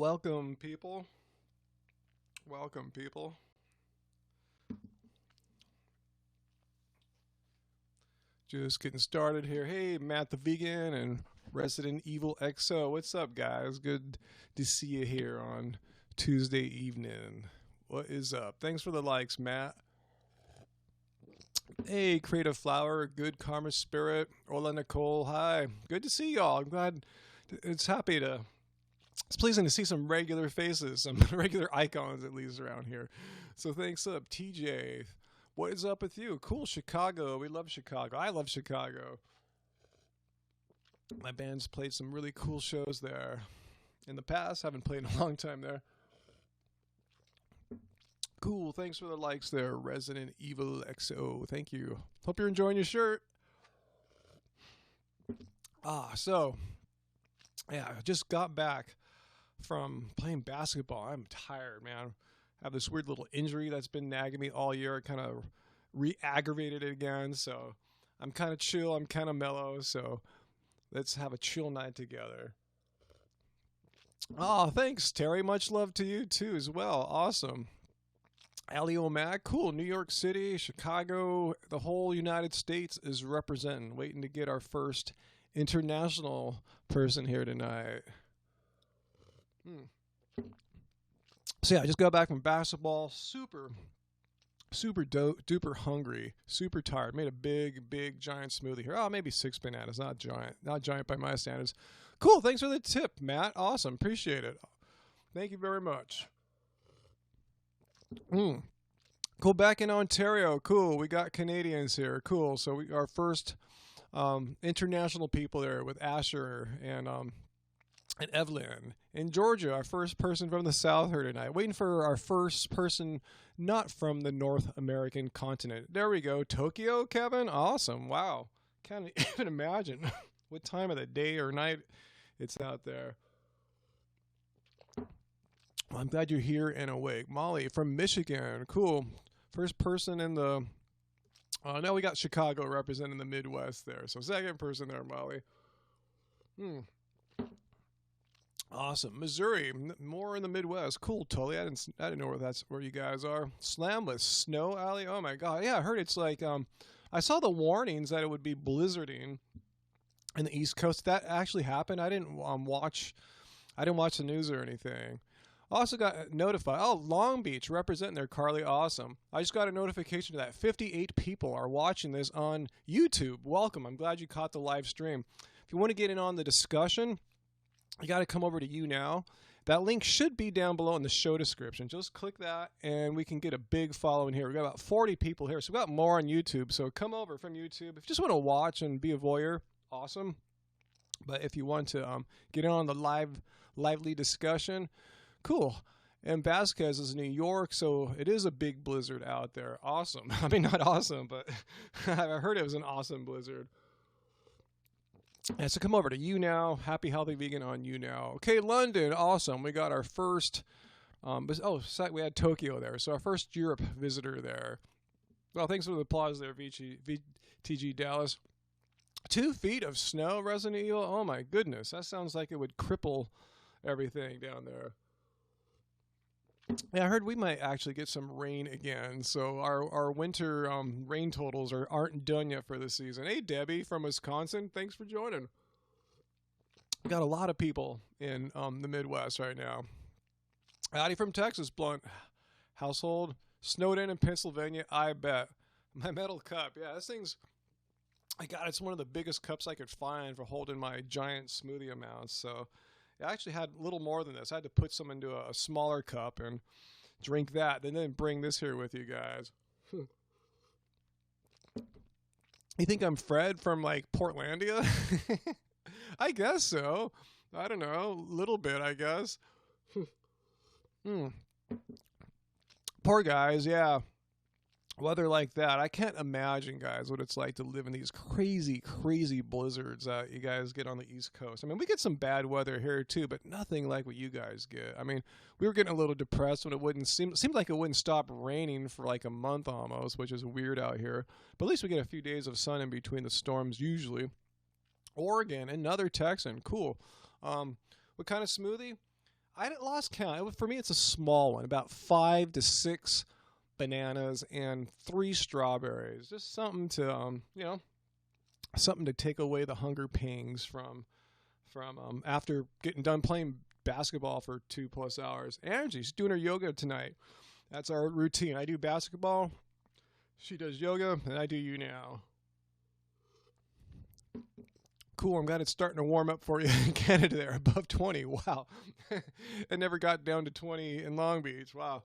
Welcome, people. Welcome, people. Just getting started here. Hey, Matt the Vegan and Resident Evil XO. What's up, guys? Good to see you here on Tuesday evening. What is up? Thanks for the likes, Matt. Hey, Creative Flower, Good Karma Spirit, Ola Nicole. Hi. Good to see y'all. I'm glad. It's pleasing to see some regular faces, some regular icons at least around here. So thanks up, TJ. What is up with you? Cool, Chicago. We love Chicago. I love Chicago. My band's played some really cool shows there in the past. Haven't played in a long time there. Cool. Thanks for the likes there, Resident Evil XO. Thank you. Hope you're enjoying your shirt. Yeah, I just got back from playing basketball. I'm tired, man. I have this weird little injury that's been nagging me all year. It kind of re-aggravated it again. So I'm kind of chill. I'm kind of mellow. So let's have a chill night together. Oh, thanks, Terry. Much love to you, too, as well. Awesome. Ali O'Mac, cool. New York City, Chicago, the whole United States is representing. Waiting to get our first international person here tonight. So yeah, I just got back from basketball. Super duper hungry. Super tired. Made a big giant smoothie here. Oh, maybe 6 bananas. Not giant. Not giant by my standards. Cool. Thanks for the tip, Matt. Awesome. Appreciate it. Thank you very much. Cool. Back in Ontario. Cool. We got Canadians here. Cool. So our first international people there with Asher and Evelyn. In Georgia, our first person from the South here tonight. Waiting for our first person not from the North American continent. There we go. Tokyo, Kevin? Awesome. Wow. Can't even imagine what time of the day or night it's out there. Well, I'm glad you're here and awake. Molly from Michigan. Cool. First person in the... now we got Chicago representing the Midwest there. So second person there, Molly. Awesome. Missouri, more in the Midwest. Cool, Tully. I didn't know where you guys are. Slamless snow alley. Oh my God. Yeah, I heard it's like I saw the warnings that it would be blizzarding in the East Coast. That actually happened. I didn't watch the news or anything. Also got notified. Oh, Long Beach representing there, Carly. Awesome. I just got a notification that 58 people are watching this on YouTube. Welcome. I'm glad you caught the live stream. If you want to get in on the discussion, you got to come over to YouNow. That link should be down below in the show description. Just click that, and we can get a big following here. We've got about 40 people here, so we've got more on YouTube. So come over from YouTube. If you just want to watch and be a voyeur, awesome. But if you want to get in on the lively discussion, cool. And Vasquez is in New York, so it is a big blizzard out there. Awesome. I mean, not awesome, but I heard it was an awesome blizzard. Yeah, so come over to YouNow. Happy Healthy Vegan on YouNow. Okay, London, awesome. We got our first, we had Tokyo there. So our first Europe visitor there. Well, thanks for the applause there, VTG Dallas. 2 feet of snow, Resident Evil. Oh my goodness, that sounds like it would cripple everything down there. Yeah, I heard we might actually get some rain again. So our winter rain totals aren't done yet for this season. Hey, Debbie from Wisconsin, thanks for joining. We got a lot of people in the Midwest right now. Howdy from Texas, Blunt household. Snowed in Pennsylvania, I bet. My metal cup, yeah, this thing's... I got it's one of the biggest cups I could find for holding my giant smoothie amounts. So I actually had a little more than this. I had to put some into a smaller cup and drink that, and then bring this here with you guys. You think I'm Fred from, like, Portlandia? I guess so. I don't know. A little bit, I guess. Poor guys, yeah. Weather like that. I can't imagine, guys, what it's like to live in these crazy blizzards that you guys get on the East Coast. I mean, we get some bad weather here too, but nothing like what you guys get. I mean, we were getting a little depressed when it seemed like it wouldn't stop raining for like a month almost, which is weird out here. But at least we get a few days of sun in between the storms usually. Oregon, another Texan. Cool. What kind of smoothie? I lost count. For me, it's a small one, about 5 to 6 bananas and 3 strawberries. Just something to, something to take away the hunger pangs from after getting done playing basketball for 2+ hours. And she's doing her yoga tonight. That's our routine. I do basketball, she does yoga, and I do YouNow. Cool. I'm glad it's starting to warm up for you in Canada there, above 20. Wow. It never got down to 20 in Long Beach. Wow.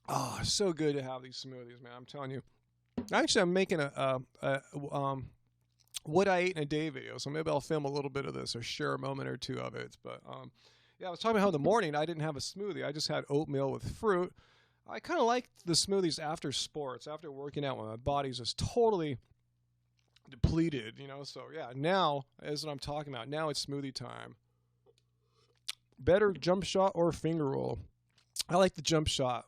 Oh, so good to have these smoothies, man. I'm telling you. Actually, I'm making a what I ate in a day video, so maybe I'll film a little bit of this or share a moment or two of it. But yeah, I was talking about how in the morning I didn't have a smoothie. I just had oatmeal with fruit. I kind of like the smoothies after sports, after working out, when my body's just totally depleted, So yeah, now is what I'm talking about. Now it's smoothie time. Better jump shot or finger roll? I like the jump shot.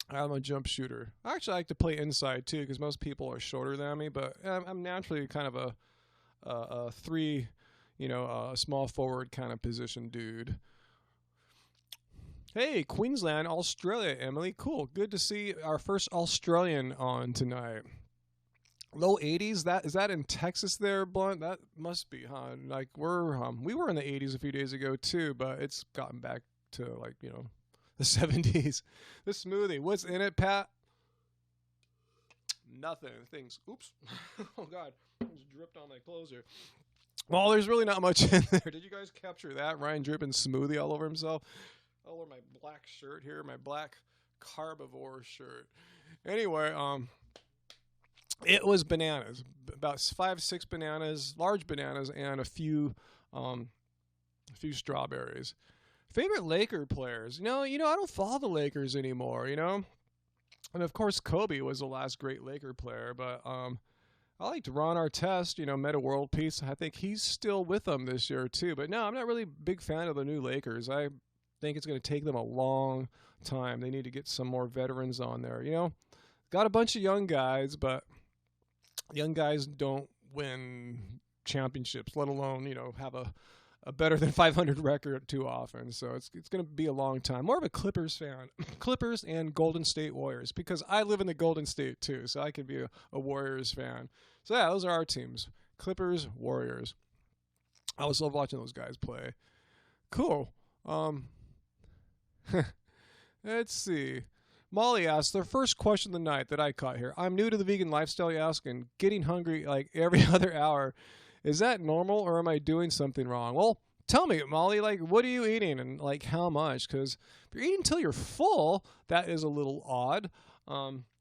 I'm a jump shooter. I actually like to play inside too, because most people are shorter than me. But I'm naturally kind of a three, a small forward kind of position dude. Hey, Queensland, Australia, Emily. Cool. Good to see our first Australian on tonight. Low 80s. Is that in Texas there, Blunt? That must be, huh? Like we were in the 80s a few days ago too, but it's gotten back to the 70s. The smoothie. What's in it, Pat? Nothing. Things. Oops. Oh God, it just dripped on my clothes here. Well, there's really not much in there. Did you guys capture that? Ryan dripping smoothie all over himself. All over my black shirt here, my black carbivore shirt. Anyway, it was bananas, about 5-6 bananas, large bananas, and a few strawberries. Favorite Laker players? I don't follow the Lakers anymore. And of course, Kobe was the last great Laker player. But I liked Ron Artest. Meta World Peace. I think he's still with them this year too. But no, I'm not really a big fan of the new Lakers. I think it's going to take them a long time. They need to get some more veterans on there. Got a bunch of young guys, but young guys don't win championships, let alone, have a better than 500 record too often. So it's going to be a long time. More of a Clippers fan. Clippers and Golden State Warriors, because I live in the Golden State too, so I could be a Warriors fan. So yeah, those are our teams. Clippers, Warriors. I always love watching those guys play. Cool. Let's see. Molly asks, their first question of the night that I caught here. I'm new to the vegan lifestyle, you ask, and getting hungry like every other hour. Is that normal, or am I doing something wrong? Well, tell me, Molly, what are you eating, and how much? Because if you're eating until you're full, that is a little odd.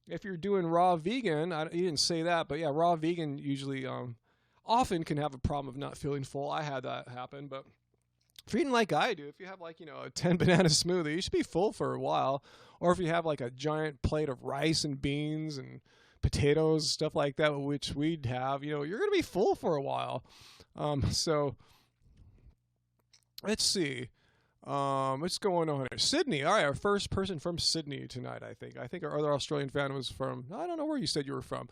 If you're doing raw vegan, you didn't say that, but yeah, raw vegan usually often can have a problem of not feeling full. I had that happen, but if you're eating like I do, if you have a 10 banana smoothie, you should be full for a while. Or if you have a giant plate of rice and beans and potatoes, stuff like that, which we'd have, you're going to be full for a while. So let's see. What's going on here? Sydney. All right, our first person from Sydney tonight, I think. I think our other Australian fan was from, I don't know where you said you were from.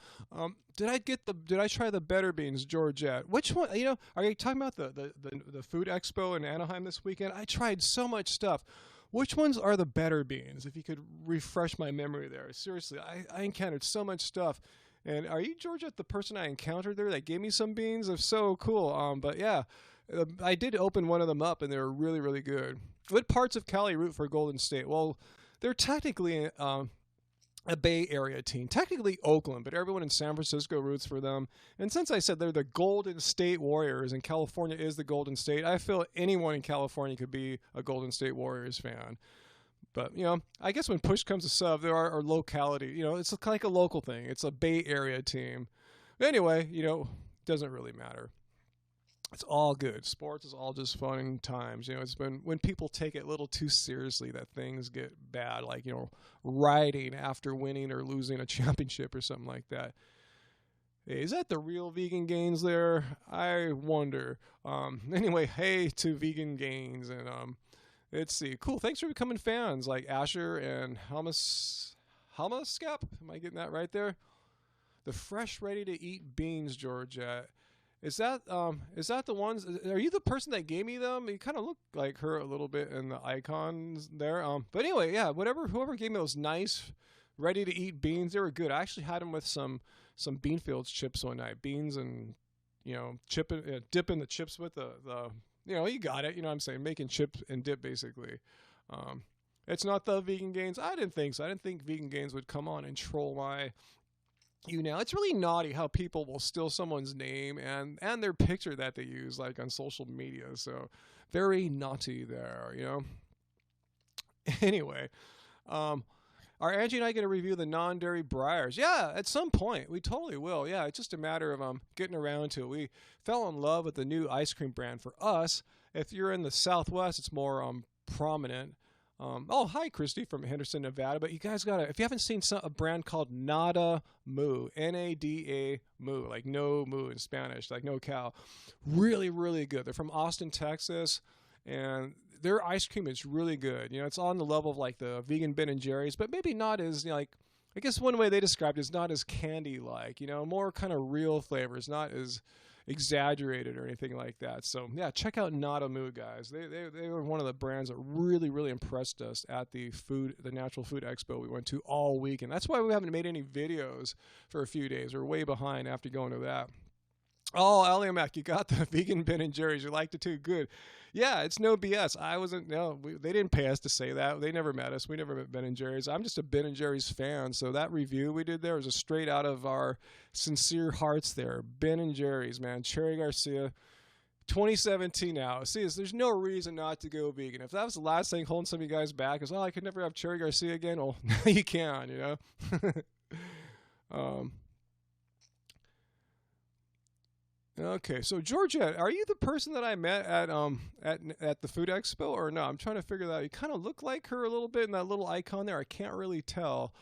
Did I try the Better Beans, Georgette? Which one, are you talking about the food expo in Anaheim this weekend? I tried so much stuff. Which ones are the Better Beans? If you could refresh my memory there. Seriously, I encountered so much stuff. And are you, Georgette, the person I encountered there that gave me some beans? They're so cool. But yeah. I did open one of them up, and they were really, really good. What parts of Cali root for Golden State? Well, they're technically a Bay Area team. Technically Oakland, but everyone in San Francisco roots for them. And since I said they're the Golden State Warriors, and California is the Golden State, I feel anyone in California could be a Golden State Warriors fan. But, I guess when push comes to shove, there are locality. It's like a local thing. It's a Bay Area team. Anyway, doesn't really matter. It's all good. Sports is all just fun times. It's been when people take it a little too seriously that things get bad, like, rioting after winning or losing a championship or something like that. Hey, is that the real Vegan Gains there? I wonder. Anyway, hey to Vegan Gains. And let's see. Cool. Thanks for becoming fans like Asher and Halmascap. Am I getting that right there? The fresh, ready-to-eat beans, Georgette. Is that the ones? Are you the person that gave me them? You kind of look like her a little bit in the icons there. But anyway, yeah, whoever gave me those nice, ready to eat beans, they were good. I actually had them with some Beanfields chips one night. Beans and dipping the chips with the you got it. You know what I'm saying? Making chip and dip basically. Um, it's not the vegan gains. I didn't think so. I didn't think vegan gains would come on and troll my YouNow. It's really naughty how people will steal someone's name and their picture that they use like on social media. So very naughty there. Anyway, are Angie and I going to review the non-dairy Briars? Yeah, at some point we totally will. Yeah, it's just a matter of getting around to it. We fell in love with the new ice cream brand for us. If you're in the Southwest, it's more prominent. Oh, hi, Christy from Henderson, Nevada. But you guys if you haven't seen a brand called Nada Moo, Nada Moo, like no moo in Spanish, like no cow. Really, really good. They're from Austin, Texas, and their ice cream is really good. It's on the level of like the vegan Ben and Jerry's, but maybe not as like, I guess one way they described it is not as candy-like, more kind of real flavors, not as exaggerated or anything like that. So yeah, check out Nada Moo, guys. They were one of the brands that really, really impressed us at the Natural Food Expo we went to all week, and that's why we haven't made any videos for a few days. We're way behind after going to that. Oh, Aliamac, you got the vegan Ben and Jerry's. You liked it too. Good. Yeah, it's no BS. They didn't pay us to say that. They never met us. We never met Ben and Jerry's. I'm just a Ben and Jerry's fan. So that review we did there was a straight out of our sincere hearts there. Ben and Jerry's, man. Cherry Garcia, 2017 now. See, there's no reason not to go vegan. If that was the last thing holding some of you guys back, is, I could never have Cherry Garcia again. Well, now you can, Okay, so Georgette, are you the person that I met at the food expo or no? I'm trying to figure that out. You kind of look like her a little bit in that little icon there. I can't really tell.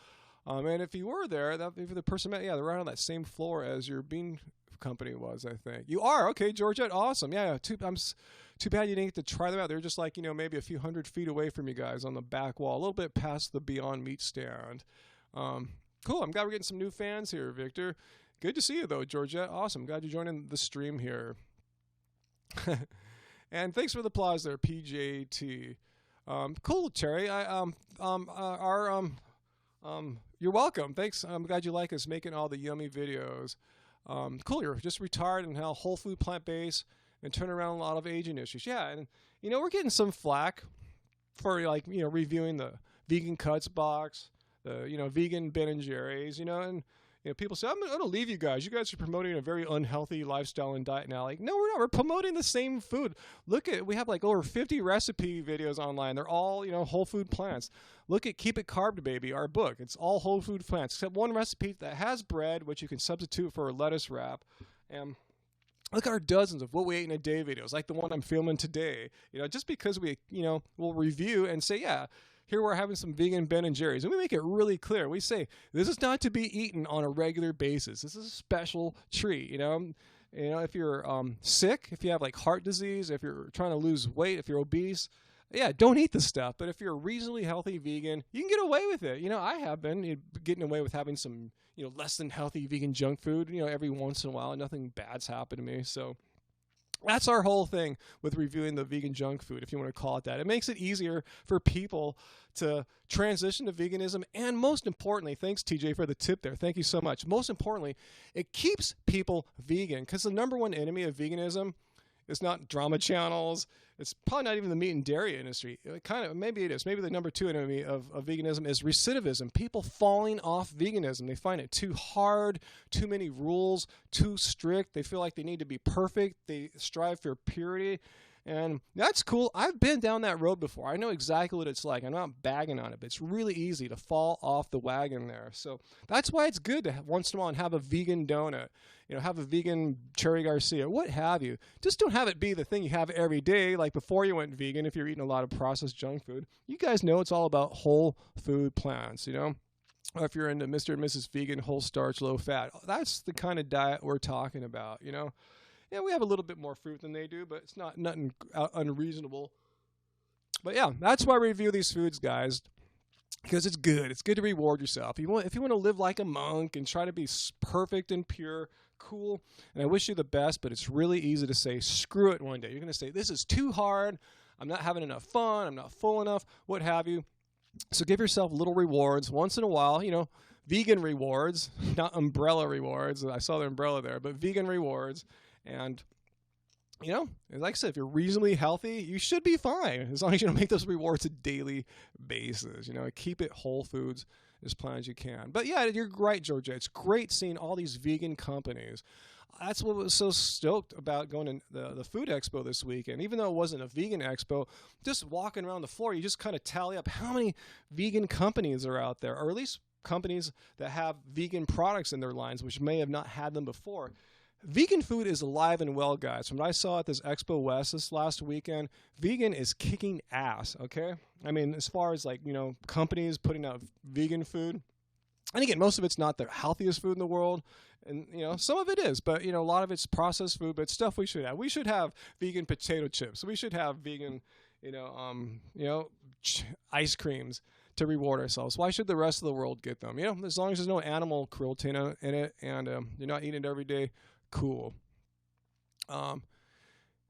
And if you were there, if the person met, yeah, they're right on that same floor as your bean company was, I think. You are? Okay, Georgette, awesome. Yeah, too bad you didn't get to try them out. They're just like, maybe a few hundred feet away from you guys on the back wall, a little bit past the Beyond Meat stand. Cool, I'm glad we're getting some new fans here, Victor. Good to see you, though, Georgette. Awesome. Glad you're joining the stream here. And thanks for the applause there, PJT. Cool, Terry. You're welcome. Thanks. I'm glad you like us making all the yummy videos. Cool. You're just retired and now whole food, plant-based, and turn around a lot of aging issues. Yeah, and we're getting some flack for reviewing the vegan cuts box, the vegan Ben and Jerry's, and. People say, I'm going to leave you guys. You guys are promoting a very unhealthy lifestyle and diet now. Like, no, we're not. We're promoting the same food. We have like over 50 recipe videos online. They're all, whole food plants. Look at Keep It Carved, Baby, our book. It's all whole food plants, except one recipe that has bread, which you can substitute for a lettuce wrap. And look at our dozens of what we ate in a day videos, like the one I'm filming today. Just because we'll review and say, yeah, here we're having some vegan Ben and Jerry's. And we make it really clear. We say, this is not to be eaten on a regular basis. This is a special treat, if you're sick, if you have like heart disease, if you're trying to lose weight, if you're obese, yeah, don't eat this stuff. But if you're a reasonably healthy vegan, you can get away with it. I have been getting away with having some, less than healthy vegan junk food, every once in a while. Nothing bad's happened to me. So that's our whole thing with reviewing the vegan junk food, if you want to call it that. It makes it easier for people to transition to veganism. And most importantly, thanks, TJ, for the tip there. Thank you so much. Most importantly, it keeps people vegan, because the number one enemy of veganism is not drama channels. It's probably not even the meat and dairy industry. Maybe it is. Maybe the number two enemy of veganism is recidivism. People falling off veganism. They find it too hard, too many rules, too strict. They feel like they need to be perfect. They strive for purity. And that's cool. I've been down that road before. I know exactly what it's like. I'm not bagging on it, but it's really easy to fall off the wagon there. So that's why it's good to once in a while have a vegan donut, have a vegan Cherry Garcia, what have you. Just don't have it be the thing you have every day, like before you went vegan, if you're eating a lot of processed junk food. You guys know it's all about whole food plants, Or if you're into Mr. and Mrs. Vegan, whole starch, low fat. That's the kind of diet we're talking about, Yeah, we have a little bit more fruit than they do, but it's nothing unreasonable. But yeah, that's why we review these foods, guys. because it's good. It's good to reward yourself. If you want to live like a monk and try to be perfect and pure, cool. And I wish you the best, but it's really easy to say screw it one day. You're going to say this is too hard. I'm not having enough fun. I'm not full enough. What have you? So give yourself little rewards once in a while. Vegan rewards, not umbrella rewards. I saw the umbrella there, but vegan rewards. And like I said, if you're reasonably healthy, you should be fine as long as you don't make those rewards a daily basis. Keep it whole foods as planned as you can. But yeah, you're right, Georgia. It's great seeing all these vegan companies. That's what was so stoked about going to the food expo this weekend. Even though it wasn't a vegan expo, just walking around the floor, you just kind of tally up how many vegan companies are out there, or at least companies that have vegan products in their lines, which may have not had them before. Vegan food is alive and well, guys. From what I saw at this Expo West this last weekend, vegan is kicking ass, okay? I mean, as far as companies putting out vegan food, and again, most of it's not the healthiest food in the world, and some of it is, but a lot of it's processed food, but stuff we should have. We should have vegan potato chips. We should have vegan, ice creams to reward ourselves. Why should the rest of the world get them? As long as there's no animal cruelty in it, and you're not eating it every day. Cool.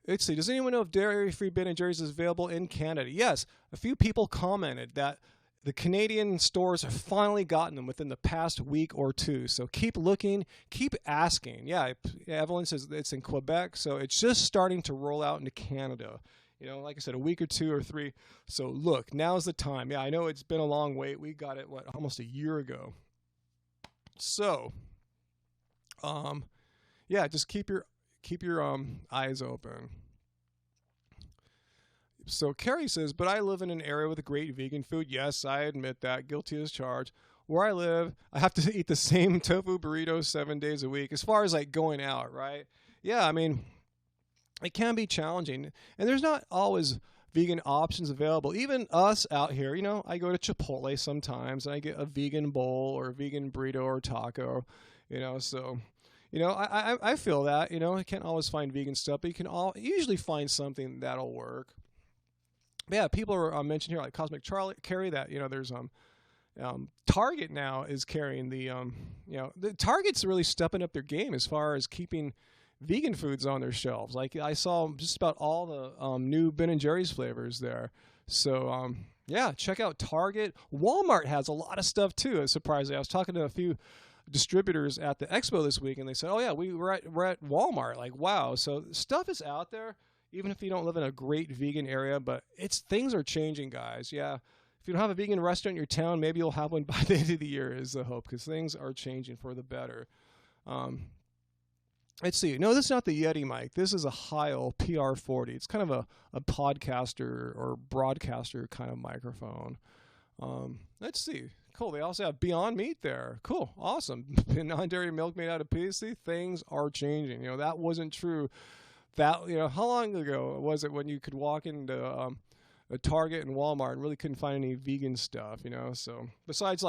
Let's see. Does anyone know if dairy-free Ben & Jerry's is available in Canada? Yes. A few people commented that the Canadian stores have finally gotten them within the past week or two. So keep looking, keep asking. Yeah, Evelyn says it's in Quebec, so it's just starting to roll out into Canada. Like I said, a week or 2 or 3. So look, now's the time. Yeah, I know it's been a long wait. We got it, almost a year ago. So, yeah, just keep your eyes open. So Carrie says, but I live in an area with great vegan food. Yes, I admit that. Guilty as charged. Where I live, I have to eat the same tofu burritos 7 days a week. As far as going out, right? Yeah, I mean, it can be challenging. And there's not always vegan options available. Even us out here, I go to Chipotle sometimes and I get a vegan bowl or a vegan burrito or taco, so... I feel that, I can't always find vegan stuff, but you can usually find something that'll work. But yeah, people are mentioning here, like Cosmic Charlie, carry that, there's, Target now is carrying the Target's really stepping up their game as far as keeping vegan foods on their shelves. Like I saw just about all the new Ben & Jerry's flavors there. So, yeah, check out Target. Walmart has a lot of stuff too, surprisingly. I was talking to a few distributors at the expo this week, and they said, oh yeah, we're at Walmart. Like, wow. So stuff is out there, even if you don't live in a great vegan area, but things are changing, guys. Yeah. If you don't have a vegan restaurant in your town, maybe you'll have one by the end of the year is the hope, because things are changing for the better. Let's see. No, this is not the Yeti mic. This is a Heil PR40. It's kind of a podcaster or broadcaster kind of microphone. Let's see. Cool. They also have Beyond Meat there. Cool. Awesome. Non-dairy milk made out of peas. See, things are changing. That wasn't true. That, how long ago was it when you could walk into a Target and Walmart and really couldn't find any vegan stuff, So besides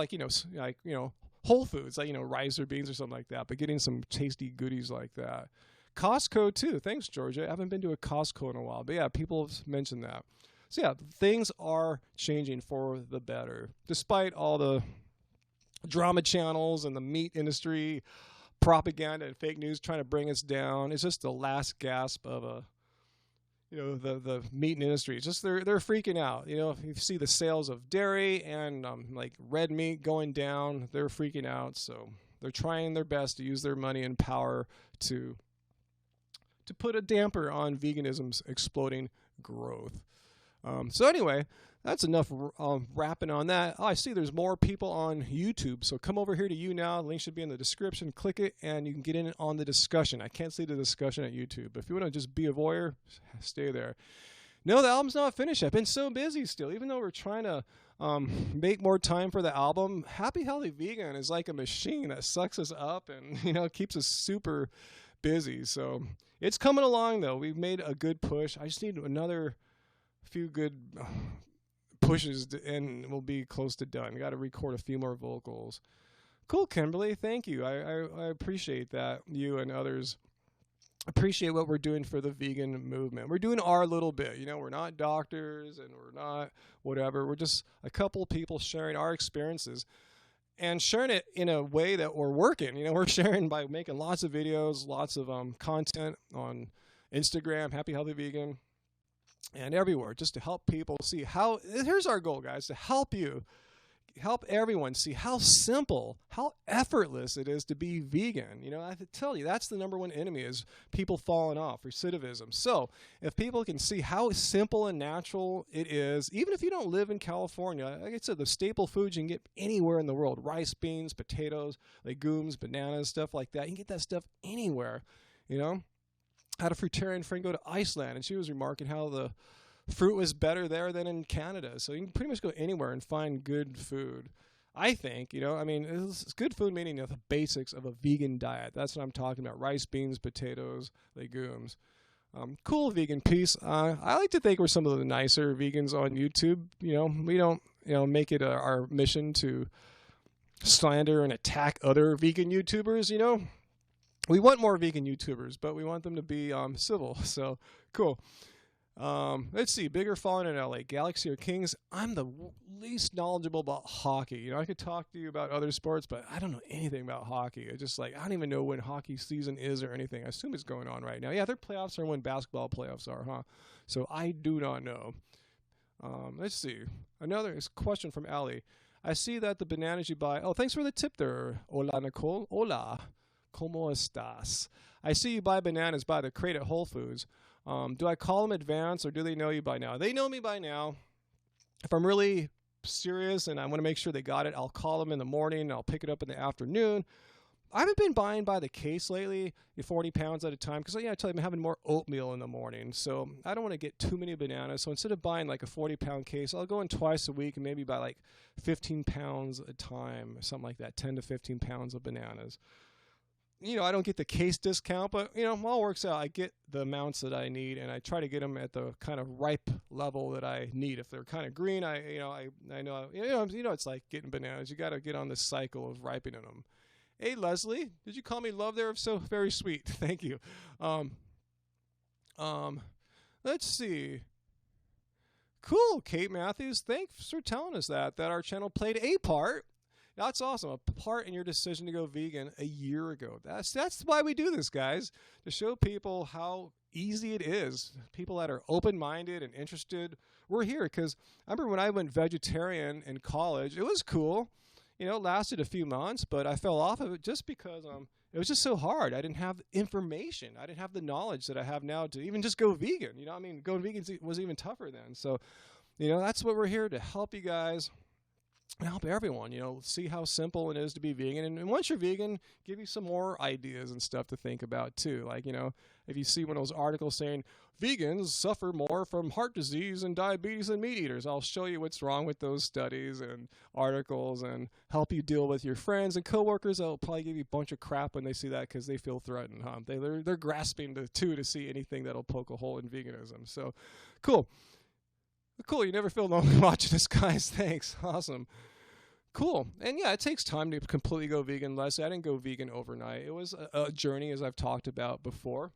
Whole Foods, rice or beans or something like that, but getting some tasty goodies like that. Costco too. Thanks, Georgia. I haven't been to a Costco in a while, but yeah, people have mentioned that. So yeah, things are changing for the better, despite all the drama channels and the meat industry propaganda and fake news trying to bring us down. It's just the last gasp of the meat industry. It's just they're freaking out. You see the sales of dairy and red meat going down. They're freaking out. So they're trying their best to use their money and power to put a damper on veganism's exploding growth. So anyway, that's enough rapping on that. Oh, I see there's more people on YouTube. So come over here to YouNow. The link should be in the description. Click it, and you can get in on the discussion. I can't see the discussion at YouTube. But if you want to just be a voyeur, stay there. No, the album's not finished. I've been so busy still. Even though we're trying to make more time for the album, Happy Healthy Vegan is like a machine that sucks us up and, keeps us super busy. So it's coming along, though. We've made a good push. I just need another few good pushes and we'll be close to done. Got to record a few more vocals. Cool, Kimberly. Thank you. I appreciate that. You and others appreciate what we're doing for the vegan movement. We're doing our little bit. You know, we're not doctors and we're not whatever. We're just a couple of people sharing our experiences and sharing it in a way that we're working. You know, we're sharing by making lots of videos, lots of content on Instagram, Happy Healthy Vegan, and everywhere, just to help people see how. Here's our goal, guys, to help everyone see how simple, how effortless it is to be vegan. You know, I have to tell you, that's the number one enemy, is people falling off, recidivism. So if people can see how simple and natural it is, even if you don't live in California, like I said, the staple foods you can get anywhere in the world: rice, beans, potatoes, legumes, bananas, stuff like that. You can get that stuff anywhere, you know. I had a fruitarian friend go to Iceland, and she was remarking how the fruit was better there than in Canada. So you can pretty much go anywhere and find good food. I think, you know, I mean, it's good food, meaning, you know, the basics of a vegan diet. That's what I'm talking about: rice, beans, potatoes, legumes. Cool vegan piece. I like to think we're some of the nicer vegans on YouTube. You know, we don't, you know, make it our mission to slander and attack other vegan YouTubers. You know, we want more vegan YouTubers, but we want them to be civil. So cool. Let's see, bigger following in LA, Galaxy or Kings. I'm the least knowledgeable about hockey. You know, I could talk to you about other sports, but I don't know anything about hockey. I don't even know when hockey season is or anything. I assume it's going on right now. Yeah, their playoffs are when basketball playoffs are, huh? So I do not know. Let's see. Another question from Ali. I see that the bananas you buy. Oh, thanks for the tip there. Hola, Nicole. Hola. ¿Cómo estás? I see you buy bananas by the crate at Whole Foods. Do I call them advance, or do they know you by now? They know me by now. If I'm really serious and I want to make sure they got it, I'll call them in the morning and I'll pick it up in the afternoon. I haven't been buying by the case lately, 40 pounds at a time, because I tell you, I'm having more oatmeal in the morning. So I don't want to get too many bananas. So instead of buying like a 40-pound case, I'll go in twice a week and maybe buy like 15 pounds a time, something like that, 10 to 15 pounds of bananas. You know, I don't get the case discount, but, you know, it all works out. I get the amounts that I need, and I try to get them at the kind of ripe level that I need. If they're kind of green, I know, it's like getting bananas. You got to get on the cycle of ripening them. Hey, Leslie, did you call me love there? So very sweet. Thank you. Let's see. Cool, Kate Matthews. Thanks for telling us that our channel played a part. That's awesome. A part in your decision to go vegan a year ago. That's why we do this, guys, to show people how easy it is. People that are open-minded and interested. We're here because I remember when I went vegetarian in college, it was cool. You know, it lasted a few months, but I fell off of it just because it was just so hard. I didn't have information. I didn't have the knowledge that I have now to even just go vegan. You know, I mean, going vegan was even tougher then. So, you know, that's what we're here to help you guys. Help everyone, you know, see how simple it is to be vegan. And once you're vegan, give you some more ideas and stuff to think about too. Like, you know, if you see one of those articles saying vegans suffer more from heart disease and diabetes than meat eaters, I'll show you what's wrong with those studies and articles and help you deal with your friends and coworkers. They'll probably give you a bunch of crap when they see that because they feel threatened, huh? They're grasping to see anything that'll poke a hole in veganism. So, cool. Cool, you never feel lonely watching this, guys. Thanks. Awesome. Cool. And yeah, it takes time to completely go vegan, Leslie. I didn't go vegan overnight. It was a journey, as I've talked about before.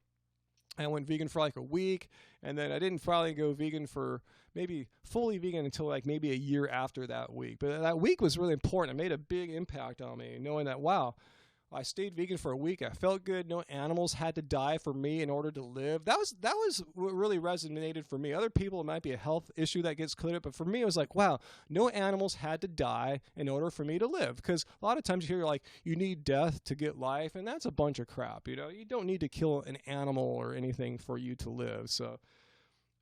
I went vegan for like a week, and then I didn't finally go vegan for maybe fully vegan until like maybe a year after that week. But that week was really important. It made a big impact on me, knowing that, wow, I stayed vegan for a week. I felt good. No animals had to die for me in order to live. That was what really resonated for me. Other people, it might be a health issue that gets cleared up, but for me, it was like, wow, no animals had to die in order for me to live. Because a lot of times you hear like, you need death to get life, and that's a bunch of crap. You know, you don't need to kill an animal or anything for you to live. So,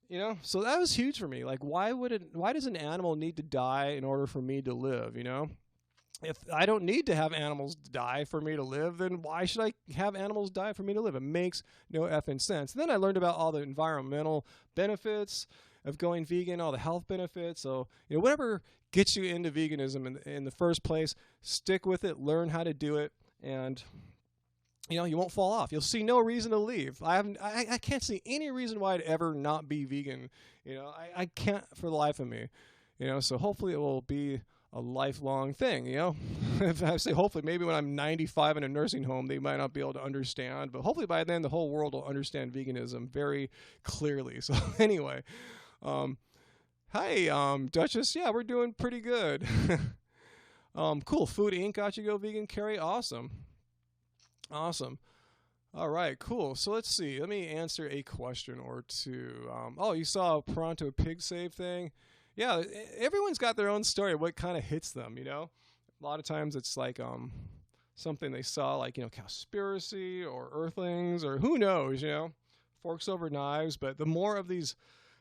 you know, so that was huge for me. Like, why does an animal need to die in order for me to live? You know? If I don't need to have animals die for me to live, then why should I have animals die for me to live? It makes no effing sense. And then I learned about all the environmental benefits of going vegan, all the health benefits. So, you know, whatever gets you into veganism in the first place, stick with it, learn how to do it, and, you know, you won't fall off. You'll see no reason to leave. I can't see any reason why I'd ever not be vegan. You know, I can't for the life of me. You know, so hopefully it will be a lifelong thing, you know. If I say hopefully, maybe when I'm 95 in a nursing home, they might not be able to understand, but hopefully by then the whole world will understand veganism very clearly. So anyway, hi, Duchess. Yeah, we're doing pretty good. Cool. Food Inc. got you go vegan, Carrie. Awesome. Awesome. All right, cool. So let's see. Let me answer a question or two. Oh, you saw a Pronto Pig Save thing? Yeah, everyone's got their own story of what kind of hits them, you know? A lot of times it's like something they saw, like, you know, Cowspiracy or Earthlings or who knows, you know? Forks over knives. But the more of these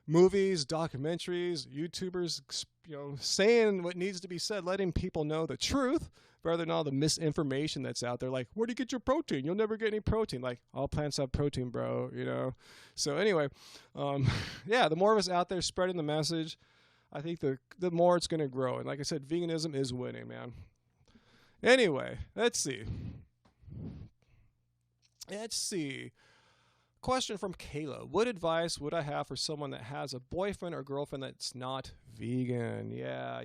movies, documentaries, YouTubers, you know, saying what needs to be said, letting people know the truth rather than all the misinformation that's out there. Like, where do you get your protein? You'll never get any protein. Like, all plants have protein, bro, you know? So anyway, yeah, the more of us out there spreading the message, I think the more it's going to grow. And like I said, veganism is winning, man. Anyway, let's see. Question from Kayla. What advice would I have for someone that has a boyfriend or girlfriend that's not vegan? Yeah,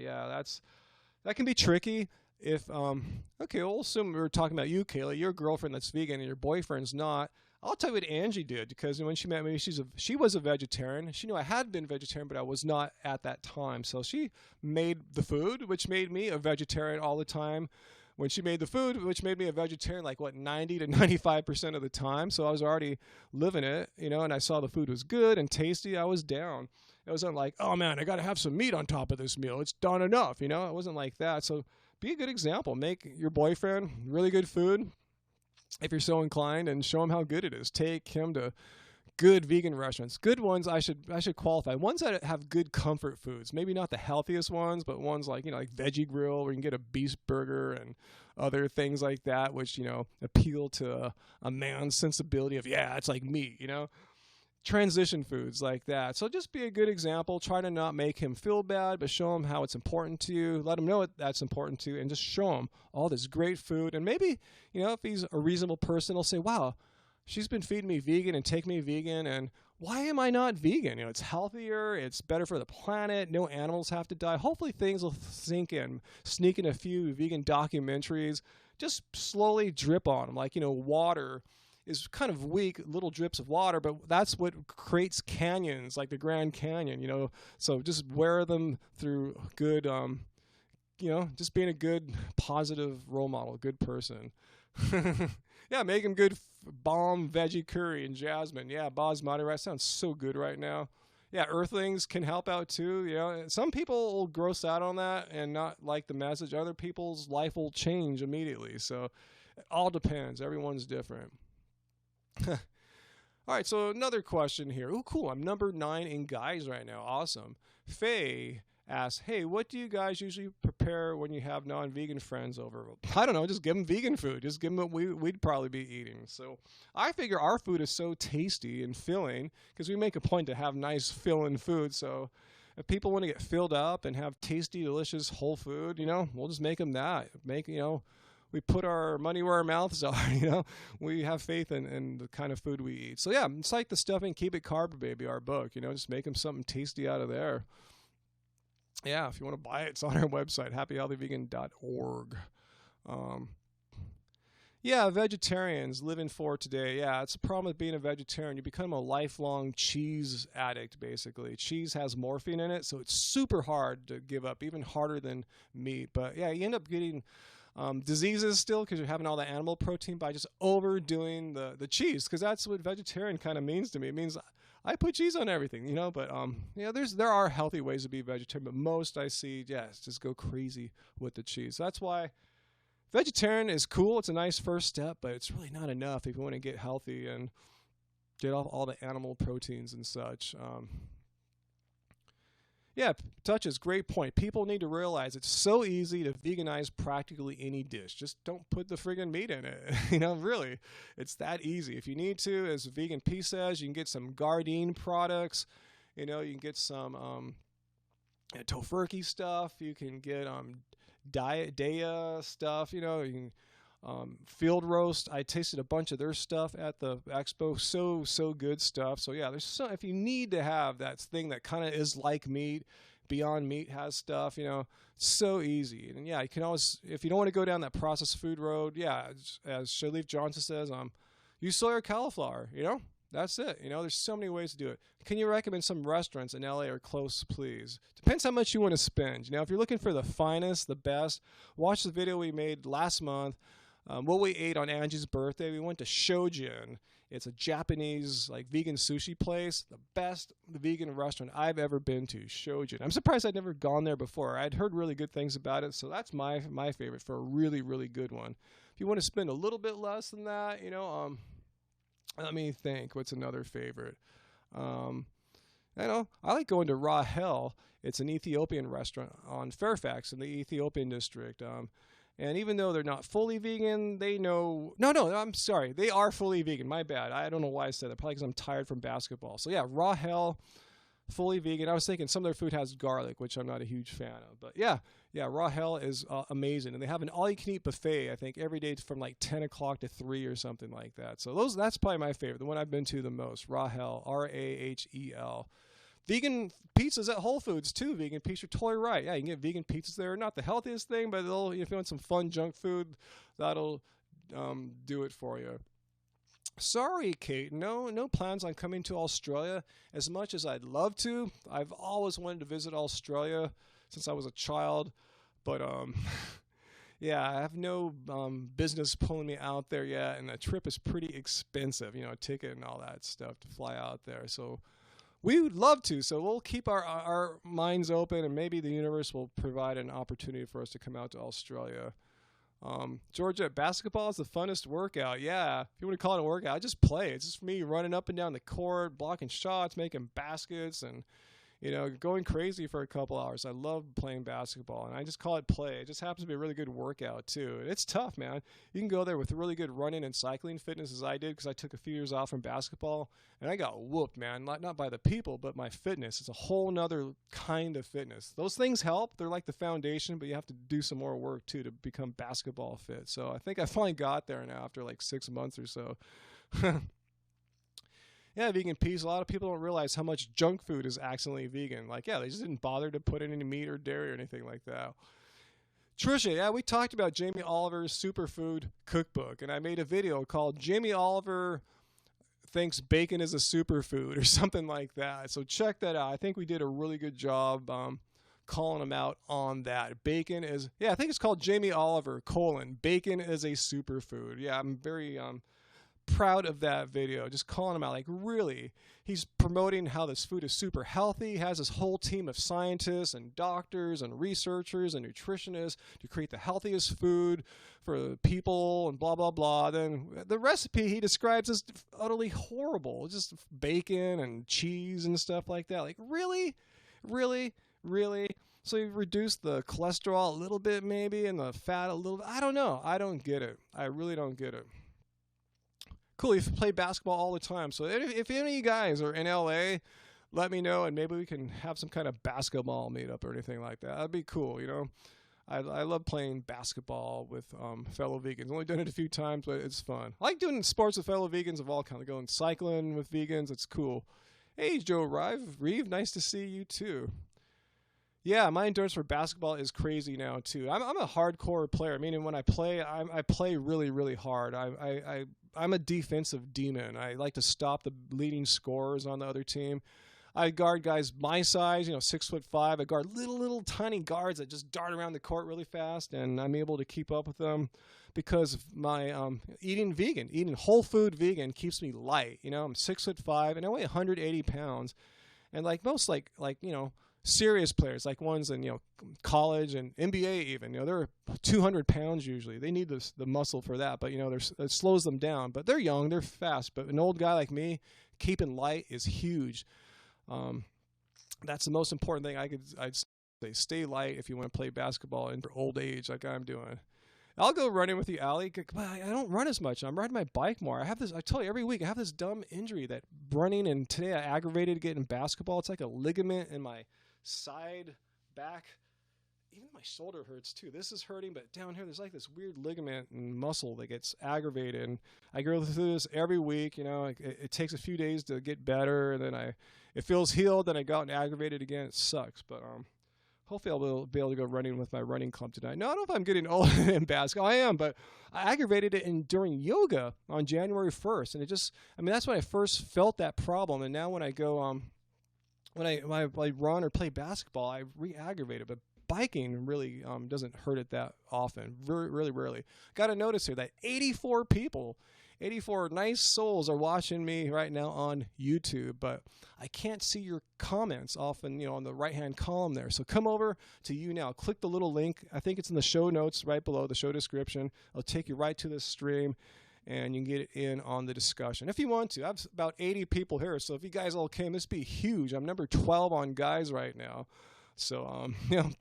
that can be tricky. If okay, we'll assume we're talking about you, Kayla, your girlfriend that's vegan and your boyfriend's not. I'll tell you what Angie did, because when she met me, she was a vegetarian. She knew I had been vegetarian, but I was not at that time. So she made the food, which made me a vegetarian all the time. When she made the food, which made me a vegetarian, like, 90 to 95% of the time. So I was already living it, you know, and I saw the food was good and tasty. I was down. It wasn't like, oh, man, I got to have some meat on top of this meal. It's done enough, you know. It wasn't like that. So be a good example. Make your boyfriend really good food if you're so inclined, and show him how good it is. Take him to good vegan restaurants. Good ones, I should qualify. Ones that have good comfort foods. Maybe not the healthiest ones, but ones like, you know, like Veggie Grill, where you can get a beef burger and other things like that, which, you know, appeal to a man's sensibility of, yeah, it's like meat, you know. Transition foods like that. So just be a good example. Try to not make him feel bad, but show him how it's important to you. Let him know that's important to you, and just show him all this great food. And maybe, you know, if he's a reasonable person, he'll say, wow, she's been feeding me vegan and take me vegan, and why am I not vegan? You know, it's healthier, it's better for the planet, no animals have to die. Hopefully things will sink in. Sneak in a few vegan documentaries. Just slowly drip on them. Like, you know, water is kind of weak, little drips of water, but that's what creates canyons, like the Grand Canyon, you know. So just wear them through good, you know, just being a good, positive role model, a good person. Yeah, make him good bomb veggie curry and jasmine. Yeah, basmati rice sounds so good right now. Yeah, Earthlings can help out too. You know, some people will gross out on that and not like the message. Other people's life will change immediately. So it all depends. Everyone's different. All right, so another question here. Oh, cool. I'm number 9 in guys right now. Awesome. Faye asks, hey, what do you guys usually prepare when you have non-vegan friends over? I don't know. Just give them vegan food. Just give them what we'd probably be eating. So I figure our food is so tasty and filling because we make a point to have nice filling food. So if people want to get filled up and have tasty, delicious whole food, you know, we'll just make them that. You know, we put our money where our mouths are, you know. We have faith in the kind of food we eat. So, yeah, it's like the stuffing, Keep It Carb, Baby, our book. You know, just make them something tasty out of there. Yeah, if you want to buy it, it's on our website, happyhealthyvegan.org. Yeah, vegetarians living for today. Yeah, it's a problem with being a vegetarian. You become a lifelong cheese addict, basically. Cheese has morphine in it, so it's super hard to give up, even harder than meat. But, yeah, you end up getting diseases still because you're having all the animal protein by just overdoing the cheese, because that's what vegetarian kind of means to me. It means I put cheese on everything, you know, but you know, there are healthy ways to be vegetarian, but most I see, yes, just go crazy with the cheese. That's why vegetarian is cool. It's a nice first step, but it's really not enough if you want to get healthy and get off all the animal proteins and such. Yeah, Touches, great point. People need to realize it's so easy to veganize practically any dish. Just don't put the friggin' meat in it. You know, really, it's that easy. If you need to, as Vegan P says, you can get some Gardein products. You know, you can get some tofurkey stuff. You can get Daya stuff. You know, you can Field Roast. I tasted a bunch of their stuff at the expo. So good stuff. So yeah, there's if you need to have that thing that kind of is like meat, Beyond Meat has stuff. It's so easy. And yeah, you can always, if you don't want to go down that processed food road, yeah, as Shalif Johnson says, use soy or cauliflower. That's it. There's so many ways to do it. Can you recommend some restaurants in LA or close, please? Depends how much you want to spend. If you're looking for the finest, the best, watch the video we made last month. What we ate on Angie's birthday. We went to Shojin. It's a Japanese vegan sushi place. The best vegan restaurant I've ever been to, Shojin. I'm surprised I'd never gone there before. I'd heard really good things about it, so that's my favorite for a really, really good one. If you want to spend a little bit less than that, let me think. What's another favorite? I like going to Rahel. It's an Ethiopian restaurant on Fairfax in the Ethiopian district. And even though they're not fully vegan, they know... No, I'm sorry. They are fully vegan. My bad. I don't know why I said that. Probably because I'm tired from basketball. So yeah, Rahel, fully vegan. I was thinking some of their food has garlic, which I'm not a huge fan of. But yeah, Rahel is amazing. And they have an all-you-can-eat buffet, I think, every day from 10 o'clock to 3 or something like that. So that's probably my favorite, the one I've been to the most. Rahel, Rahel. Vegan pizzas at Whole Foods, too. Vegan pizzas, you're totally right. Yeah, you can get vegan pizzas there. Not the healthiest thing, but if you want some fun junk food, that'll do it for you. Sorry, Kate. No plans on coming to Australia. As much as I'd love to, I've always wanted to visit Australia since I was a child. But, yeah, I have no business pulling me out there yet, and the trip is pretty expensive, a ticket and all that stuff to fly out there. So we would love to, so we'll keep our minds open, and maybe the universe will provide an opportunity for us to come out to Australia. Georgia, basketball is the funnest workout. Yeah, if you want to call it a workout, I just play. It's just me running up and down the court, blocking shots, making baskets, and going crazy for a couple hours. I love playing basketball, and I just call it play. It just happens to be a really good workout, too. It's tough, man. You can go there with really good running and cycling fitness as I did, because I took a few years off from basketball, and I got whooped, man. Not by the people, but my fitness. It's a whole nother kind of fitness. Those things help. They're like the foundation, but you have to do some more work, too, to become basketball fit. So I think I finally got there now after 6 months or so. Yeah, vegan peas. A lot of people don't realize how much junk food is accidentally vegan. They just didn't bother to put in any meat or dairy or anything like that. Trisha, yeah, we talked about Jamie Oliver's superfood cookbook, and I made a video called Jamie Oliver Thinks Bacon is a Superfood or something like that. So check that out. I think we did a really good job calling him out on that. Bacon is, I think it's called Jamie Oliver, Bacon is a Superfood. Yeah, I'm very... proud of that video, just calling him out. Really, he's promoting how this food is super healthy. He has this whole team of scientists and doctors and researchers and nutritionists to create the healthiest food for people and blah blah blah. Then the recipe he describes is utterly horrible, just bacon and cheese and stuff like that. Really. So you reduce the cholesterol a little bit maybe, and the fat a little bit. I don't know. I don't get it. I really don't get it. Cool, you play basketball all the time. So if any of you guys are in LA, let me know, and maybe we can have some kind of basketball meetup or anything like that. That'd be cool, I love playing basketball with fellow vegans. Only done it a few times, but it's fun. I like doing sports with fellow vegans of all kinds. Going cycling with vegans, it's cool. Hey, Joe Reeve, nice to see you too. Yeah, my endurance for basketball is crazy now too. I'm a hardcore player. Meaning when I play, I play really, really hard. I'm a defensive demon. I like to stop the leading scorers on the other team. I guard guys my size, 6'5". I guard little tiny guards that just dart around the court really fast, and I'm able to keep up with them because of my eating whole food vegan keeps me light. I'm 6'5" and I weigh 180 pounds, and most serious players, ones in college and NBA even, they're 200 pounds usually. They need the muscle for that, but it slows them down. But they're young, they're fast. But an old guy like me, keeping light is huge. That's the most important thing I'd say. Stay light if you want to play basketball in your old age, like I'm doing. I'll go running with you, Allie. I don't run as much. I'm riding my bike more. I tell you every week, I have this dumb injury that running, and today I aggravated getting basketball. It's like a ligament in my side back. Even my shoulder hurts too. This is hurting, but down here there's this weird ligament and muscle that gets aggravated, and I go through this every week. It takes a few days to get better, and then it feels healed, then I go out and aggravate it again. It sucks, but Hopefully I'll be able to go running with my running club tonight. No, I don't know if I'm getting old in basketball. I am, but I aggravated it during yoga on January 1st. And that's when I first felt that problem. And now when I go, when I run or play basketball, I re-aggravate it. But biking really doesn't hurt it that often. Really rarely. Got to notice here that 84 nice souls are watching me right now on YouTube, but I can't see your comments often, on the right-hand column there. So come over to YouNow. Click the little link. I think it's in the show notes right below the show description. It'll take you right to this stream, and you can get in on the discussion if you want to. I have about 80 people here, so if you guys all came, this would be huge. I'm number 12 on guys right now. So,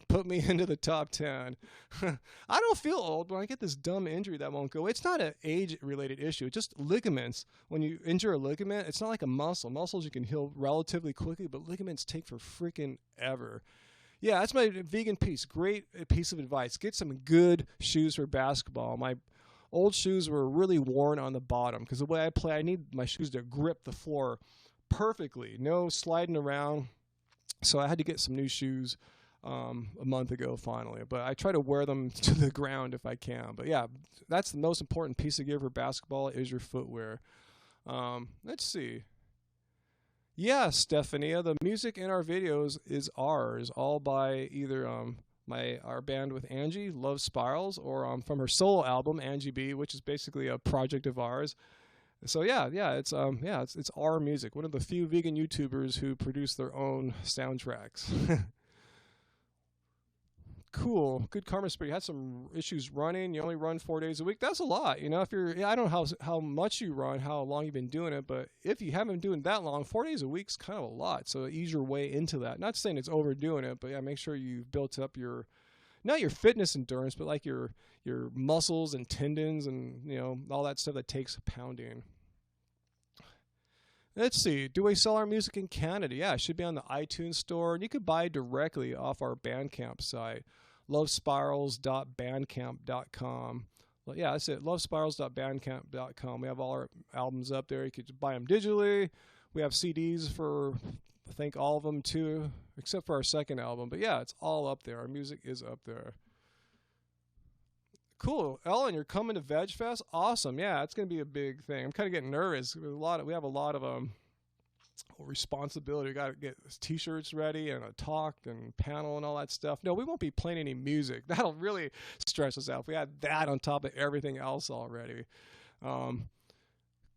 put me into the top 10. I don't feel old when I get this dumb injury that won't go. It's not an age-related issue. It's just ligaments. When you injure a ligament, it's not like a muscle. Muscles you can heal relatively quickly, but ligaments take for freaking ever. Yeah, that's my vegan piece. Great piece of advice. Get some good shoes for basketball. My old shoes were really worn on the bottom because the way I play, I need my shoes to grip the floor perfectly. No sliding around. So I had to get some new shoes a month ago finally. But I try to wear them to the ground if I can. But yeah, that's the most important piece of gear for basketball is your footwear. Let's see. Yeah, Stephania, the music in our videos is ours, all by either our band with Angie, Love Spirals, or from her solo album, Angie B, which is basically a project of ours. So it's our music. One of the few vegan YouTubers who produce their own soundtracks. Cool, good karma spirit. You had some issues running. You only run 4 days a week. That's a lot, If I don't know how much you run, how long you've been doing it, but if you haven't been doing that long, 4 days a week's kind of a lot. So ease your way into that. Not saying it's overdoing it, but yeah, make sure you've built up not your fitness endurance, but like your muscles and tendons and all that stuff that takes pounding. Let's see. Do we sell our music in Canada? Yeah, it should be on the iTunes store, and you could buy directly off our Bandcamp site, lovespirals.bandcamp.com. Well, yeah, that's it. lovespirals.bandcamp.com. We have all our albums up there. You could buy them digitally. We have CDs for, I think, all of them too, except for our second album. But yeah, it's all up there. Our music is up there. Cool, Ellen, you're coming to Veg Fest? Awesome, yeah, it's gonna be a big thing. I'm kind of getting nervous. We have a lot of responsibility. We got to get T-shirts ready and a talk and panel and all that stuff. No, we won't be playing any music. That'll really stress us out. If we had that on top of everything else already.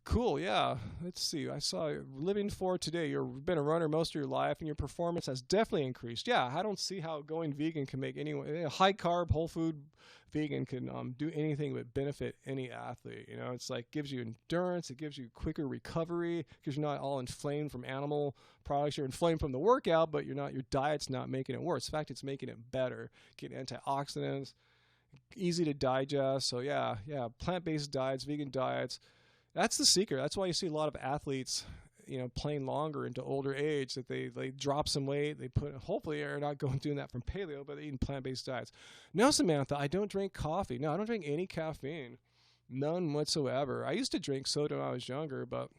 Cool, yeah. Let's see. I saw living for today. You've been a runner most of your life, and your performance has definitely increased. Yeah, I don't see how going vegan can make anyone. High carb, whole food vegan can do anything but benefit any athlete. It's like gives you endurance. It gives you quicker recovery because you're not all inflamed from animal products. You're inflamed from the workout, but your diet's not making it worse. In fact, it's making it better. Getting antioxidants, easy to digest. So yeah, plant-based diets, vegan diets. That's the secret. That's why you see a lot of athletes, playing longer into older age, that they drop some weight. They hopefully are not doing that from paleo, but they're eating plant-based diets. No, Samantha, I don't drink coffee. No, I don't drink any caffeine. None whatsoever. I used to drink soda when I was younger, but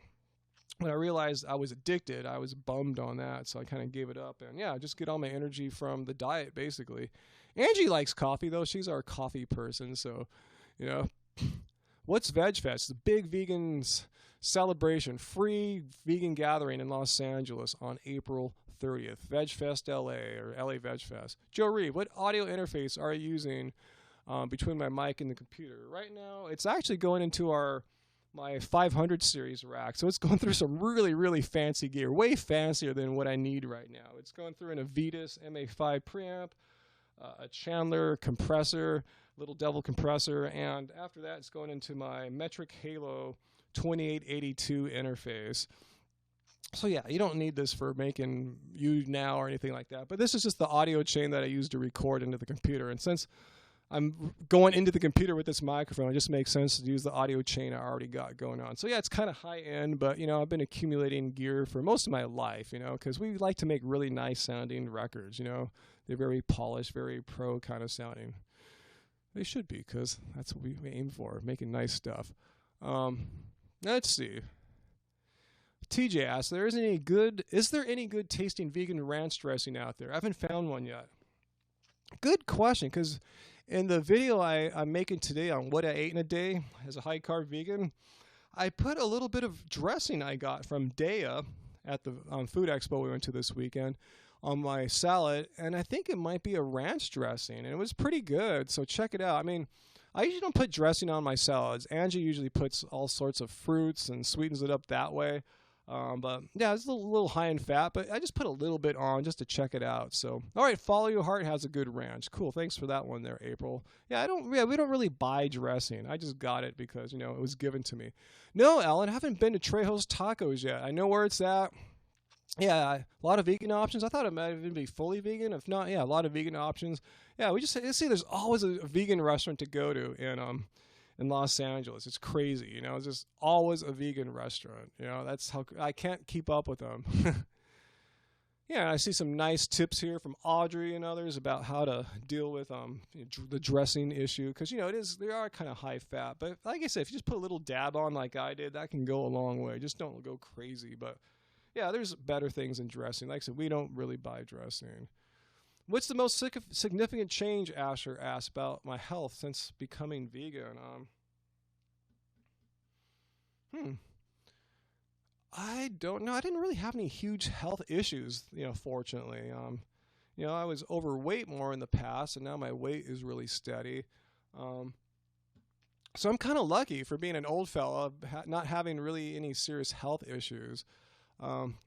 when I realized I was addicted, I was bummed on that, so I kind of gave it up. And yeah, just get all my energy from the diet, basically. Angie likes coffee, though. She's our coffee person, so, What's Veg Fest? The big vegan celebration, free vegan gathering in Los Angeles on April 30th. Veg Fest LA, or LA Veg Fest. Joe Reed, what audio interface are you using between my mic and the computer? Right now, it's actually going into my 500 series rack. So it's going through some really, really fancy gear, way fancier than what I need right now. It's going through an Avitas MA5 preamp, a Chandler compressor, Little Devil compressor, and after that it's going into my Metric Halo 2882 interface. So yeah, you don't need this for making YouNow or anything like that, but this is just the audio chain that I use to record into the computer. And since I'm going into the computer with this microphone, it just makes sense to use the audio chain I already got going on. So yeah, it's kind of high end, but I've been accumulating gear for most of my life, because we like to make really nice sounding records, They're very polished, very pro kind of sounding. They should be, because that's what we aim for, making nice stuff. Let's see. TJ asks, is there any good tasting vegan ranch dressing out there? I haven't found one yet. Good question, because in the video I'm making today on what I ate in a day as a high carb vegan, I put a little bit of dressing I got from Daya at the food expo we went to this weekend on my salad, and I think it might be a ranch dressing, and it was pretty good. So check it out. I mean, I usually don't put dressing on my salads. Angie usually puts all sorts of fruits and sweetens it up that way. But yeah, it's a little high in fat, but I just put a little bit on just to check it out. So, all right, Follow Your Heart has a good ranch. Cool. Thanks for that one there, April. Yeah, we don't really buy dressing. I just got it because, it was given to me. No, Ellen, I haven't been to Trejo's Tacos yet. I know where it's at. Yeah, a lot of vegan options. I thought it might even be fully vegan. If not, yeah, a lot of vegan options. Yeah, we just see there's always a vegan restaurant to go to in Los Angeles. It's crazy, It's just always a vegan restaurant. That's how I can't keep up with them. Yeah, I see some nice tips here from Audrey and others about how to deal with the dressing issue, because they are kind of high fat. But like I said, if you just put a little dab on like I did, that can go a long way. Just don't go crazy. But yeah, there's better things than dressing. Like I said, we don't really buy dressing. What's the most significant change, Asher asked, about my health since becoming vegan? I don't know. I didn't really have any huge health issues, fortunately. I was overweight more in the past, and now my weight is really steady. Um, so I'm kind of lucky for being an old fella, not having really any serious health issues.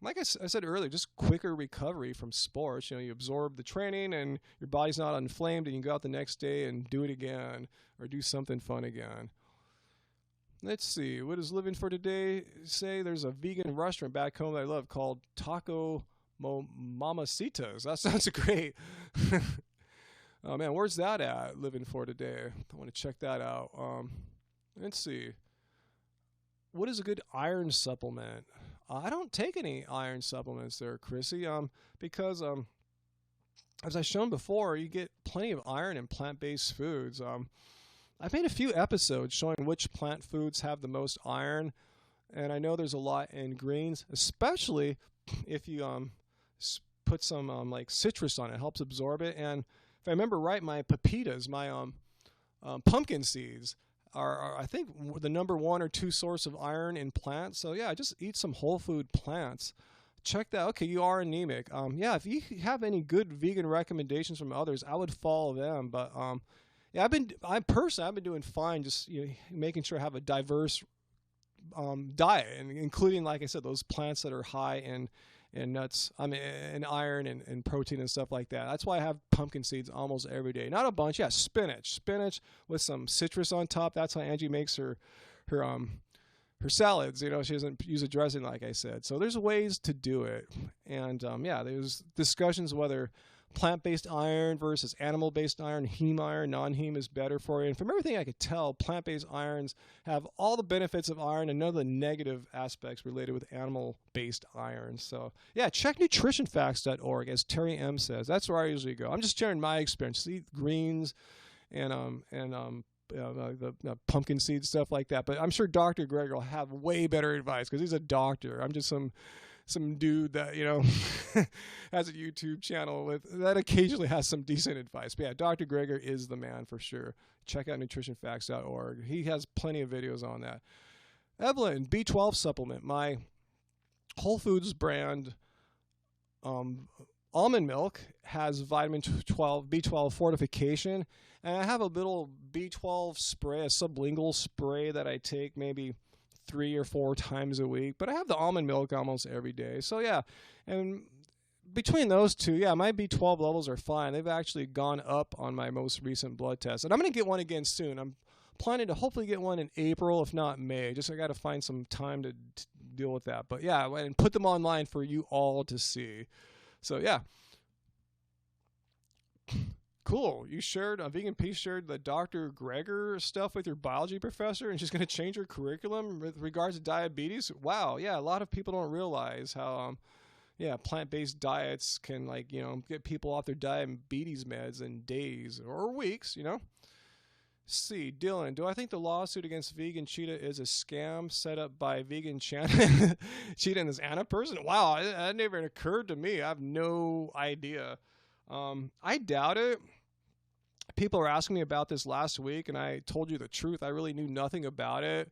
Like I said earlier, just quicker recovery from sports. You absorb the training and your body's not inflamed, and you go out the next day and do it again or do something fun again. Let's see. What does Living for Today say? There's a vegan restaurant back home that I love called Taco Mamacitas. That sounds great. Oh, man, where's that at, Living for Today? I want to check that out. Let's see. What is a good iron supplement? I don't take any iron supplements there, Chrissy, because as I've shown before, you get plenty of iron in plant-based foods. I've made a few episodes showing which plant foods have the most iron, and I know there's a lot in greens, especially if you put some like citrus on it. It helps absorb it. And if I remember right, my pepitas, my pumpkin seeds, are I think the number 1 or 2 source of iron in plants. So yeah, just eat some whole food plants. Check that. Okay, you are anemic. Yeah, if you have any good vegan recommendations from others, I would follow them. But yeah, I've been doing fine. Just making sure I have a diverse diet, and including, like I said, those plants that are high in nuts, in iron and protein and stuff like that. That's why I have pumpkin seeds almost every day. Not a bunch, yeah, spinach with some citrus on top. That's how Angie makes her salads. She doesn't use a dressing, like I said. So there's ways to do it, and yeah, there's discussions whether plant-based iron versus animal-based iron, heme iron, non-heme is better for you. And from everything I could tell, plant-based irons have all the benefits of iron and none of the negative aspects related with animal-based iron. So yeah, check nutritionfacts.org, as Terry M says. That's where I usually go. I'm just sharing my experience. Eat greens and the pumpkin seed stuff like that. But I'm sure Dr. Greger will have way better advice because he's a doctor. I'm just some dude that has a YouTube channel that occasionally has some decent advice. But yeah, Dr. Greger is the man for sure. Check out nutritionfacts.org. He has plenty of videos on that. Evelyn, B12 supplement. My Whole Foods brand almond milk has vitamin B12 fortification, and I have a little B12 spray, a sublingual spray that I take maybe 3 or 4 times a week, but I have the almond milk almost every day. So yeah, and between those two, yeah, my B12 levels are fine. They've actually gone up on my most recent blood test, and I'm going to get one again soon. I'm planning to hopefully get one in April, if not May. Just I got to find some time to deal with that. But yeah, and put them online for you all to see. So yeah. Cool. You shared, Vegan Peace shared the Dr. Greger stuff with your biology professor, and she's going to change her curriculum with regards to diabetes. Wow. Yeah. A lot of people don't realize how, plant-based diets can get people off their diabetes meds in days or weeks, See, Dylan, do I think the lawsuit against Vegan Cheetah is a scam set up by Vegan Cheetah and this Anna person? Wow. That never occurred to me. I have no idea. I doubt it. people were asking me about this last week, and I told you the truth. I really knew nothing about it.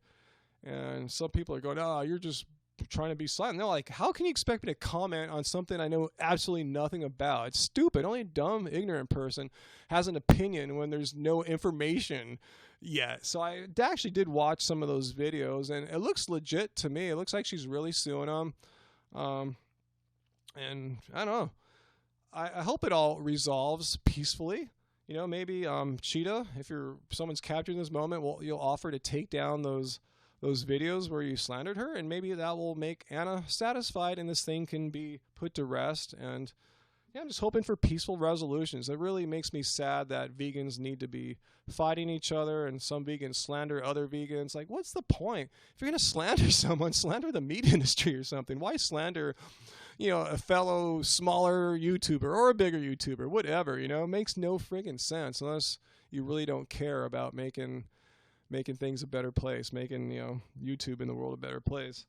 And some people are going, "Oh, you're just trying to be silent." And they're like, "How can you expect me to comment on something I know absolutely nothing about? It's stupid. Only a dumb, ignorant person has an opinion when there's no information yet." So I actually did watch some of those videos, and it looks legit to me. It looks like she's really suing them. And I don't know. I hope it all resolves peacefully. You know, maybe Cheetah, if someone's captured in this moment, you'll offer to take down those videos where you slandered her, and maybe that will make Anna satisfied, and this thing can be put to rest. And yeah, I'm just hoping for peaceful resolutions. It really makes me sad that vegans need to be fighting each other, and some vegans slander other vegans. Like, what's the point? If you're gonna slander someone, slander the meat industry or something. Why slander, a fellow smaller YouTuber or a bigger YouTuber, whatever? It makes no friggin' sense unless you really don't care about making things a better place, making YouTube in the world a better place.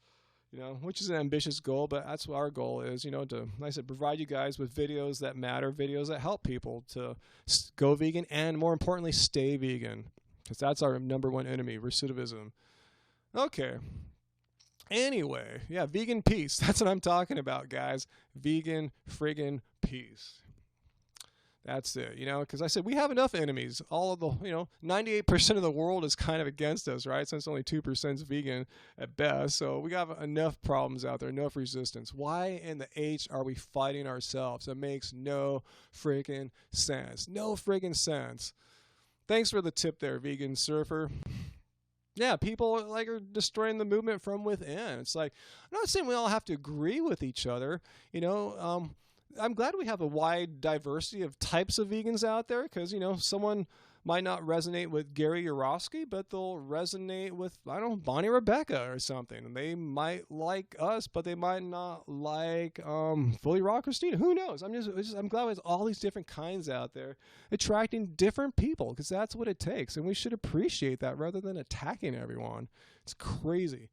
Which is an ambitious goal, but that's what our goal is. To, like I said, provide you guys with videos that matter, videos that help people to go vegan, and more importantly, stay vegan, because that's our number one enemy: recidivism. Okay. Anyway, yeah, vegan peace. That's what I'm talking about, guys. Vegan friggin' peace. That's it, because I said we have enough enemies. All of the, 98% of the world is kind of against us, right? Since only 2% is vegan at best. So we have enough problems out there, enough resistance. Why in the H are we fighting ourselves? It makes no freaking sense. No freaking sense. Thanks for the tip there, vegan surfer. Yeah, people are destroying the movement from within. It's like, I'm not saying we all have to agree with each other. I'm glad we have a wide diversity of types of vegans out there, because, someone might not resonate with Gary Yourofsky, but they'll resonate with, I don't know, Bonnie Rebecca or something. And they might like us, but they might not like Fully Raw Christina. Who knows? I'm glad there's all these different kinds out there attracting different people, because that's what it takes. And we should appreciate that rather than attacking everyone. It's crazy.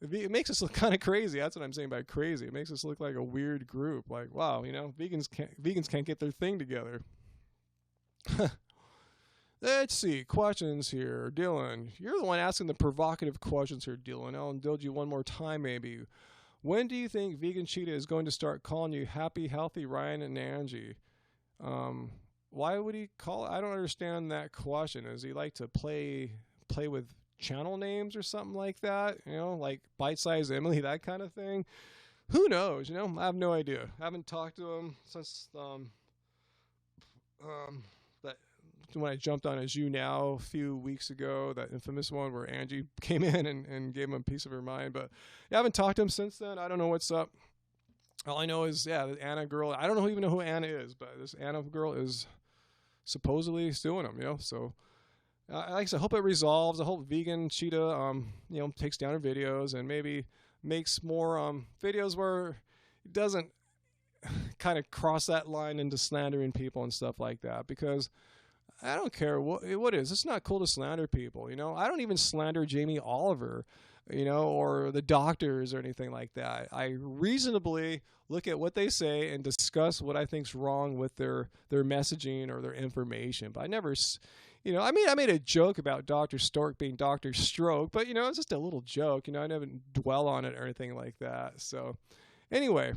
It makes us look kind of crazy. That's what I'm saying by crazy. It makes us look like a weird group. Like, wow, vegans can't get their thing together. Let's see. Questions here. Dylan, you're the one asking the provocative questions here, Dylan. I'll indulge you one more time, maybe. When do you think Vegan Cheetah is going to start calling you Happy, Healthy Ryan and Angie? Why would he call? I don't understand that question. Does he like to play with channel names or something like that? Like Bite Size Emily, that kind of thing? Who knows? I have no idea. I haven't talked to him since that when I jumped on his YouNow a few weeks ago, that infamous one where Angie came in and gave him a piece of her mind. But yeah, I haven't talked to him since then. I don't know what's up. All I know is, the Anna girl, I don't even know who Anna is, but this Anna girl is supposedly suing him, So like I said, I hope it resolves. I hope Vegan Cheetah, takes down her videos and maybe makes more videos where it doesn't kind of cross that line into slandering people and stuff like that, because I don't care what it is. It's not cool to slander people, I don't even slander Jamie Oliver, or the doctors or anything like that. I reasonably look at what they say and discuss what I think's wrong with their messaging or their information. But I never, I made a joke about Dr. Stork being Dr. Stroke, but, it's just a little joke. I never dwell on it or anything like that. So anyway,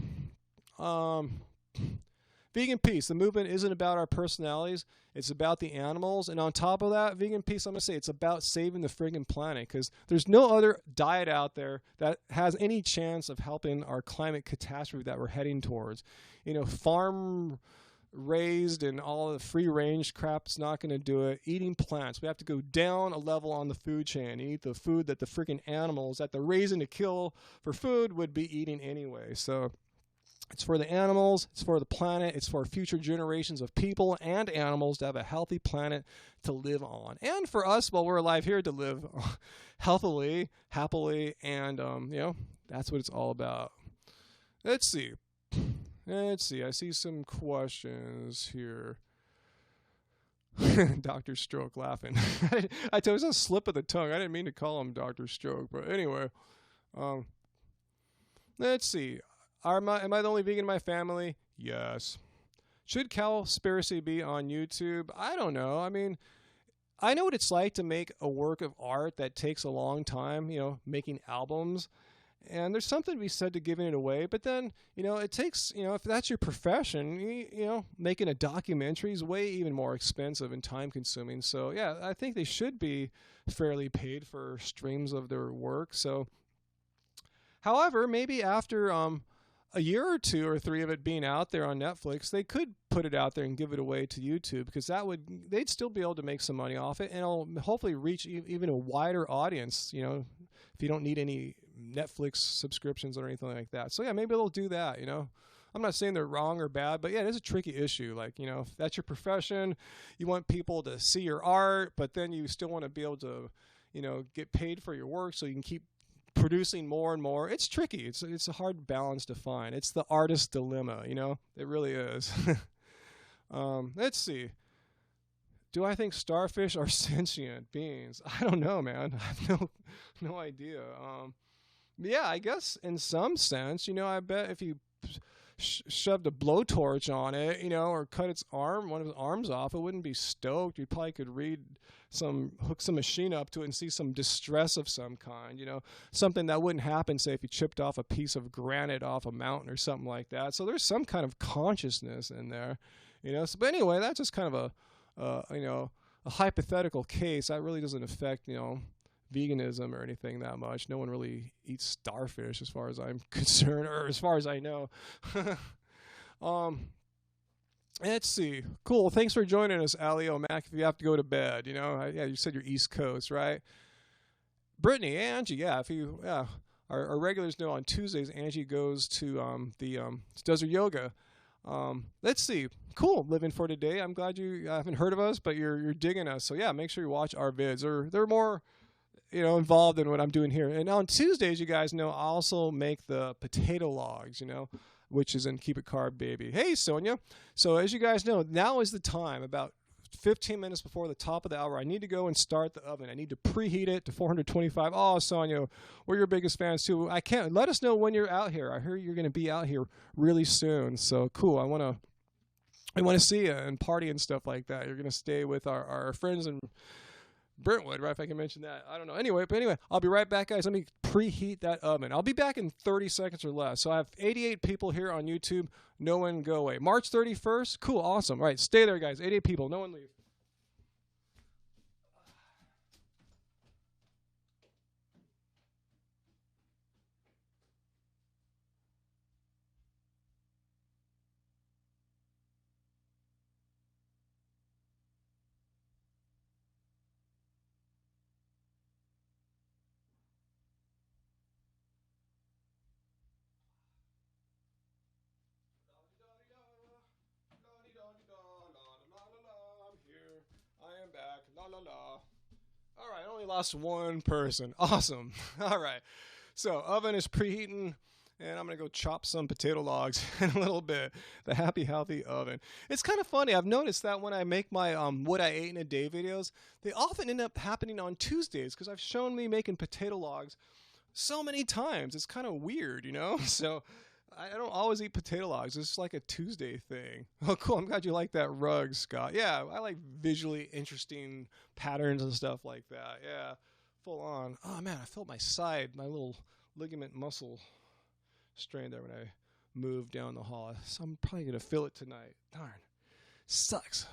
Vegan Peace. The movement isn't about our personalities. It's about the animals. And on top of that, Vegan Peace, I'm going to say it's about saving the friggin' planet, because there's no other diet out there that has any chance of helping our climate catastrophe that we're heading towards. Farm raised and all the free range crap's not going to do it. Eating plants. We have to go down a level on the food chain. Eat the food that the freaking animals that they're raising to kill for food would be eating anyway. So it's for the animals, it's for the planet, it's for future generations of people and animals to have a healthy planet to live on. And for us, while we're alive here, to live healthily, happily, and, that's what it's all about. Let's see. I see some questions here. Dr. Stroke laughing. I told you it was a slip of the tongue. I didn't mean to call him Dr. Stroke, but anyway. Let's see. Am I the only vegan in my family? Yes. Should Cowspiracy be on YouTube? I don't know. I mean, I know what it's like to make a work of art that takes a long time, making albums. And there's something to be said to giving it away. But then, it takes, if that's your profession, making a documentary is way even more expensive and time consuming. So, yeah, I think they should be fairly paid for streams of their work. So, however, maybe after a year or two or three of it being out there on Netflix, they could put it out there and give it away to YouTube, because they'd still be able to make some money off it, and it'll hopefully reach even a wider audience, if you don't need any Netflix subscriptions or anything like that. So yeah, maybe they'll do that, I'm not saying they're wrong or bad, but yeah, it is a tricky issue. Like, if that's your profession, you want people to see your art, but then you still want to be able to, get paid for your work so you can keep producing more and more. It's tricky. It's a hard balance to find. It's the artist's dilemma, It really is. Let's see. Do I think starfish are sentient beings? I don't know, man. I have no idea. Yeah, I guess in some sense, I bet if you shoved a blowtorch on it, or cut one of its arms off, it wouldn't be stoked. You probably could hook some machine up to it and see some distress of some kind, something that wouldn't happen, say, if you chipped off a piece of granite off a mountain or something like that. So there's some kind of consciousness in there, So, but anyway, that's just kind of a hypothetical case. That really doesn't affect, veganism or anything that much. No one really eats starfish as far as I'm concerned, or as far as I know. Let's see. Cool. Thanks for joining us, Ali O'Mac. If you have to go to bed, yeah, you said you're East Coast, right? Brittany, Angie, yeah. Our regulars know on Tuesdays, Angie goes to does her yoga. Let's see. Cool. Living for today. I'm glad you haven't heard of us, but you're digging us. So yeah, make sure you watch our vids. They're more involved in what I'm doing here. And on Tuesdays, you guys know, I also make the potato logs, which is in Keep It Carb Baby. Hey, Sonia. So as you guys know, now is the time, about 15 minutes before the top of the hour, I need to go and start the oven. I need to preheat it to 425. Oh, Sonia, we're your biggest fans too. Let us know when you're out here. I hear you're going to be out here really soon. So cool. I want to see you and party and stuff like that. You're going to stay with our friends in Brentwood, right? If I can mention that. I don't know. Anyway, I'll be right back, guys. Let me preheat that oven. I'll be back in 30 seconds or less. So I have 88 people here on YouTube. No one go away. March 31st. Cool. Awesome. All right. Stay there, guys. 88 people. No one leave. I'm here. I am back. La la la. All right, I only lost one person. Awesome. All right. So, oven is preheating, and I'm going to go chop some potato logs in a little bit. The Happy Healthy Oven. It's kind of funny. I've noticed that when I make my what I ate in a day videos, they often end up happening on Tuesdays, because I've shown me making potato logs so many times. It's kind of weird, So I don't always eat potato logs. It's like a Tuesday thing. Oh, cool. I'm glad you like that rug, Scott. Yeah, I like visually interesting patterns and stuff like that. Yeah, full on. Oh, man, I felt my side, my little ligament muscle strain there when I moved down the hall. So I'm probably going to feel it tonight. Darn. Sucks.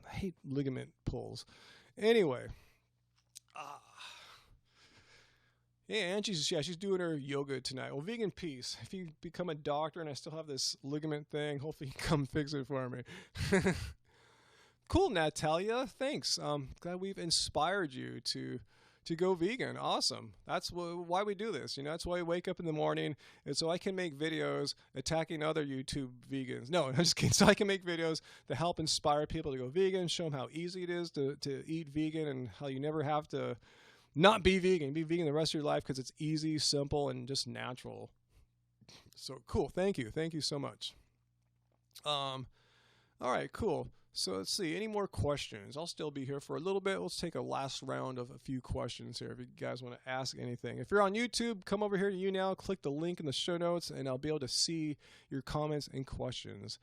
I hate ligament pulls. Anyway. Yeah, she's doing her yoga tonight. Well, Vegan Peace. If you become a doctor and I still have this ligament thing, hopefully you can come fix it for me. Cool, Natalia. Thanks. Glad we've inspired you to go vegan. Awesome. That's why we do this. That's why we wake up in the morning, and so I can make videos attacking other YouTube vegans. No, I'm just kidding. So I can make videos that help inspire people to go vegan, show them how easy it is to eat vegan, and how you never have to not be vegan. Be vegan the rest of your life, because it's easy, simple, and just natural. So cool. Thank you. Thank you so much. All right, cool. So let's see. Any more questions? I'll still be here for a little bit. Let's take a last round of a few questions here if you guys want to ask anything. If you're on YouTube, come over here to YouNow, click the link in the show notes, and I'll be able to see your comments and questions.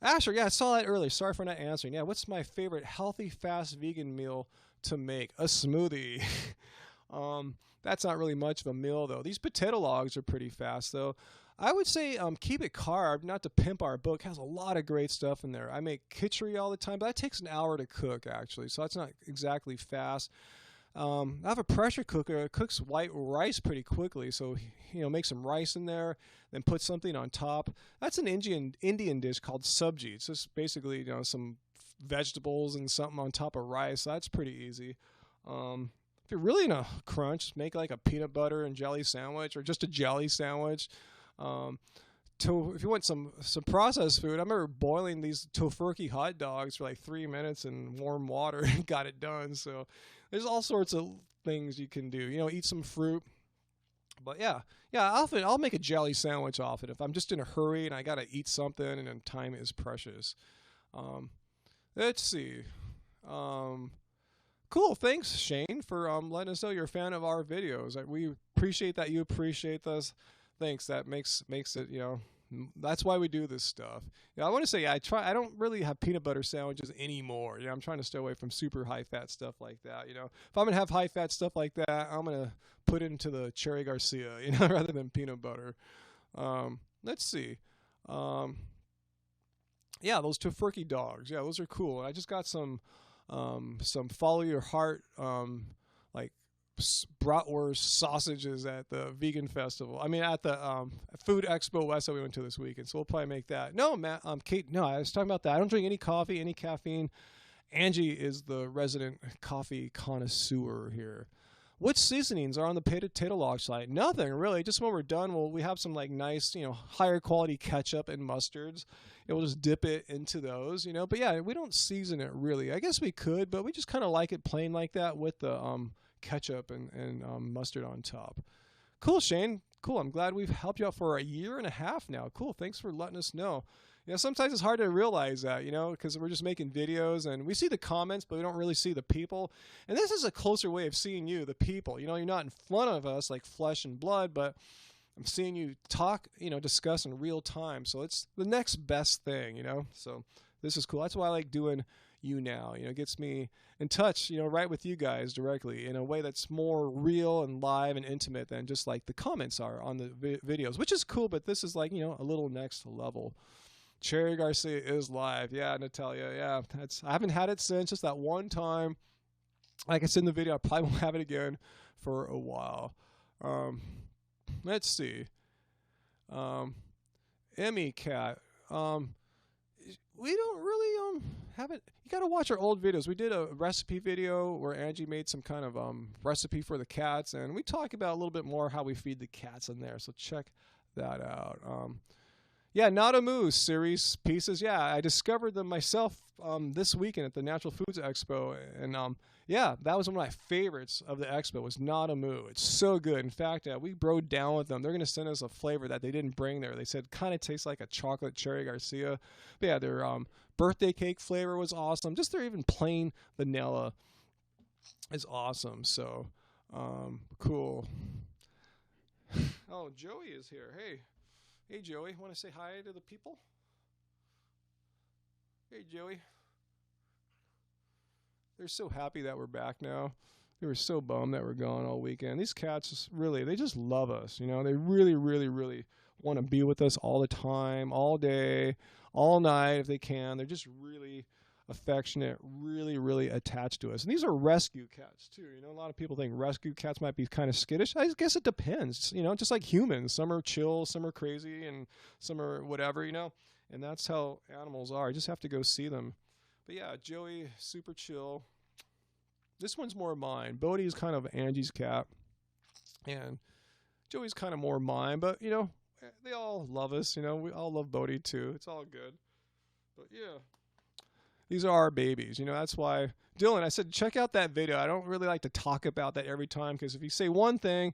Asher, yeah, I saw that earlier. Sorry for not answering. Yeah, what's my favorite healthy, fast vegan meal to make? A smoothie. That's not really much of a meal, though. These potato logs are pretty fast, though. I would say keep it carb, not to pimp our book. It has a lot of great stuff in there. I make khichdi all the time, but that takes an hour to cook, actually, so that's not exactly fast. I have a pressure cooker. It cooks white rice pretty quickly, so make some rice in there, then put something on top. That's an Indian dish called subji. It's just basically some vegetables and something on top of rice. So that's pretty easy. If you're really in a crunch, make like a peanut butter and jelly sandwich, or just a jelly sandwich. If you want some processed food, I remember boiling these tofurkey hot dogs for like 3 minutes in warm water and got it done. So there's all sorts of things you can do. Eat some fruit. But yeah, often I'll make a jelly sandwich off it if I'm just in a hurry and I gotta eat something and then time is precious. Let's see. Cool. Thanks, Shane, for letting us know you're a fan of our videos. We appreciate that you appreciate us. Thanks. That makes it, that's why we do this stuff. I want to say I don't really have peanut butter sandwiches anymore. I'm trying to stay away from super high fat stuff like that. If I'm going to have high fat stuff like that, I'm going to put it into the Cherry Garcia, rather than peanut butter. Let's see. Yeah, those tofurkey dogs. Yeah, those are cool. I just got some follow your heart, like bratwurst sausages at the vegan festival. I mean, at the food expo west that we went to this weekend. So we'll probably make that. No, Matt, Kate. No, I was talking about that. I don't drink any coffee, any caffeine. Angie is the resident coffee connoisseur here. What seasonings are on the potato log side? Nothing really. Just when we're done, we have some like nice, higher quality ketchup and mustards. We'll just dip it into those, But yeah, we don't season it really. I guess we could, but we just kind of like it plain like that with the ketchup and mustard on top. Cool, Shane. Cool. I'm glad we've helped you out for a year and a half now. Cool. Thanks for letting us know. Sometimes it's hard to realize that, because we're just making videos and we see the comments, but we don't really see the people. And this is a closer way of seeing you, the people. You're not in front of us like flesh and blood, but I'm seeing you talk, discuss in real time. So it's the next best thing, So this is cool. That's why I like doing YouNow. It gets me in touch, right with you guys directly in a way that's more real and live and intimate than just like the comments are on the videos, which is cool. But this is like, a little next level. Cherry Garcia is live. Yeah, Natalia. Yeah, I haven't had it since just that one time. Like I said in the video, I probably won't have it again for a while. Let's see. Emmy Cat. We don't really have it. You got to watch our old videos. We did a recipe video where Angie made some kind of recipe for the cats, and we talk about a little bit more how we feed the cats in there. So check that out. Yeah, Not a Moose series pieces. Yeah, I discovered them myself this weekend at the Natural Foods Expo, and yeah, that was one of my favorites of the expo. Was Not a Moo. It's so good. In fact, we broed down with them. They're going to send us a flavor that they didn't bring there. They said kind of tastes like a chocolate Cherry Garcia. But yeah, their birthday cake flavor was awesome. Just their even plain vanilla is awesome. So cool. Oh, Joey is here. Hey, Joey, want to say hi to the people? Hey, Joey. They're so happy that we're back now. They were so bummed that we're gone all weekend. These cats, they just love us. They really, really, really want to be with us all the time, all day, all night if they can. They're just really affectionate, really, really attached to us. And these are rescue cats, too. A lot of people think rescue cats might be kind of skittish. I guess it depends, just like humans. Some are chill, some are crazy, and some are whatever, And that's how animals are. You just have to go see them. But yeah, Joey, super chill. This one's more mine. Bodhi is kind of Angie's cat. And Joey's kind of more mine. But, they all love us. We all love Bodhi, too. It's all good. But yeah. These are our babies, that's why, Dylan, I said, check out that video. I don't really like to talk about that every time, because if you say one thing,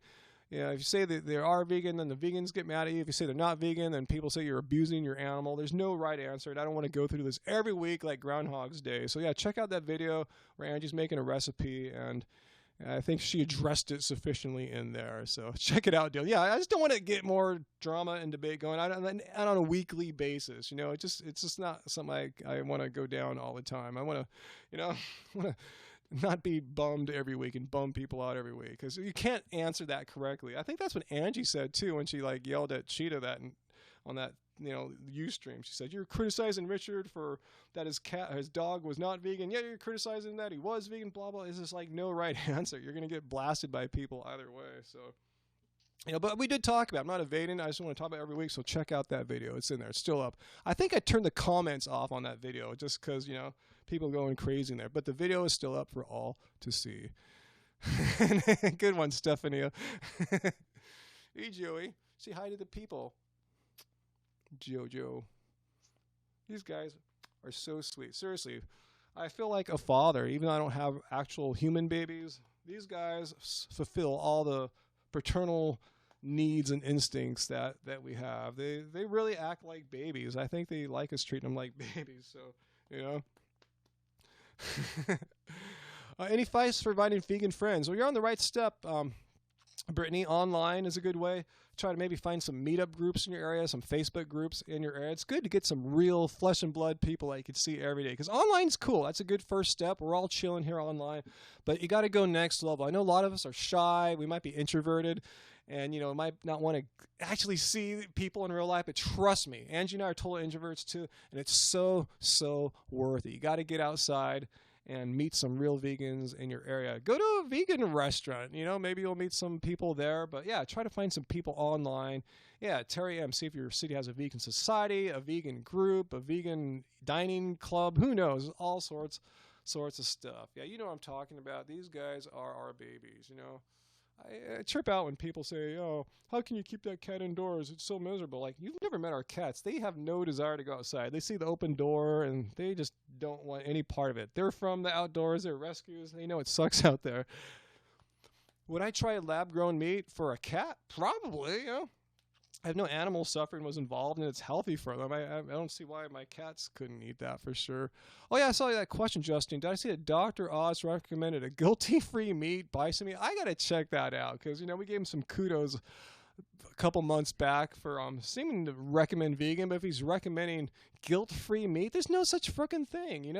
if you say that they are vegan, then the vegans get mad at you. If you say they're not vegan, then people say you're abusing your animal. There's no right answer, and I don't want to go through this every week like Groundhog's Day. So yeah, check out that video where Angie's making a recipe, and I think she addressed it sufficiently in there. So check it out, Dale. Yeah, I just don't want to get more drama and debate going on a weekly basis. You know, it's just not something I want to go down all the time. I want to, you know, want to not be bummed every week and bum people out every week because you can't answer that correctly. I think that's what Angie said too when she like yelled at Cheetah on that Ustream. She said, "You're criticizing Richard for that his dog was not vegan. Yeah, you're criticizing that he was vegan. Blah blah." It's just like no right answer. You're gonna get blasted by people either way. So, but we did talk about it. I'm not evading. I just want to talk about it every week. So check out that video. It's in there. It's still up. I think I turned the comments off on that video just because people going crazy in there. But the video is still up for all to see. Good one, Stephanie. Hey, Joey. Say hi to the people. Jojo. These guys are so sweet. Seriously, I feel like a father, even though I don't have actual human babies. These guys fulfill all the paternal needs and instincts that we have. They really act like babies. I think they like us treating them like babies. So, any advice for finding vegan friends? Well, you're on the right step. Brittany, online is a good way. Try to maybe find some meetup groups in your area, some Facebook groups in your area. It's good to get some real flesh and blood people that you can see every day because online's cool. That's a good first step. We're all chilling here online, but you got to go next level. I know a lot of us are shy. We might be introverted and, might not want to actually see people in real life, but trust me, Angie and I are total introverts too, and it's so, so worth it. You got to get outside and meet some real vegans in your area. Go to a vegan restaurant, maybe you'll meet some people there, but yeah, try to find some people online. Yeah, Terry M, see if your city has a vegan society, a vegan group, a vegan dining club, who knows, all sorts of stuff. Yeah, you know what I'm talking about. These guys are our babies, I trip out when people say, "Oh, how can you keep that cat indoors? It's so miserable." Like, you've never met our cats. They have no desire to go outside. They see the open door, and they just don't want any part of it. They're from the outdoors. They're rescues. They know it sucks out there. Would I try lab-grown meat for a cat? Probably, I have no animal suffering was involved, and it's healthy for them. I don't see why my cats couldn't eat that for sure. Oh, yeah, I saw that question, Justin. Did I see that Dr. Oz recommended a guilty-free meat, bison meat? I got to check that out because, we gave him some kudos a couple months back for seeming to recommend vegan, but if he's recommending guilt-free meat, there's no such frickin' thing,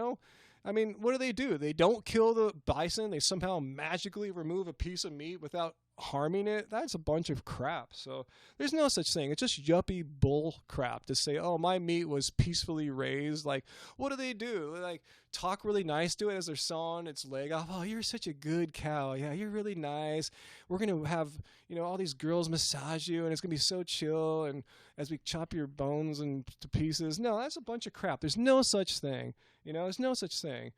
I mean, what do? They don't kill the bison. They somehow magically remove a piece of meat without harming it. That's a bunch of crap. So there's no such thing. It's just yuppie bull crap to say, "Oh, my meat was peacefully raised." Like, what do? They like talk really nice to it as they're sawing its leg off. "Oh, you're such a good cow. Yeah, you're really nice. We're going to have, all these girls massage you and it's going to be so chill. And as we chop your bones to pieces." No, that's a bunch of crap. There's no such thing. There's no such thing.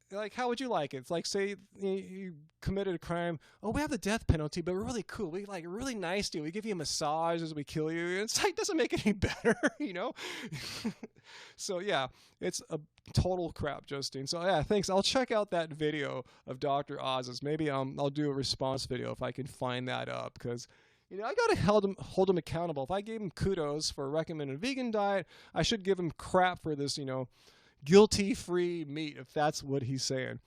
Like, how would you like it? It's like, say you committed a crime. "Oh, we have the death penalty, but we're really cool. We really nice to you. We give you a massage as we kill you." It's like, doesn't make it any better, So yeah, it's a total crap, Justine. So yeah, thanks. I'll check out that video of Dr. Oz's. Maybe I'll do a response video if I can find that up because I gotta hold him accountable. If I gave him kudos for recommending a vegan diet, I should give him crap for this, guilty-free meat, if that's what he's saying.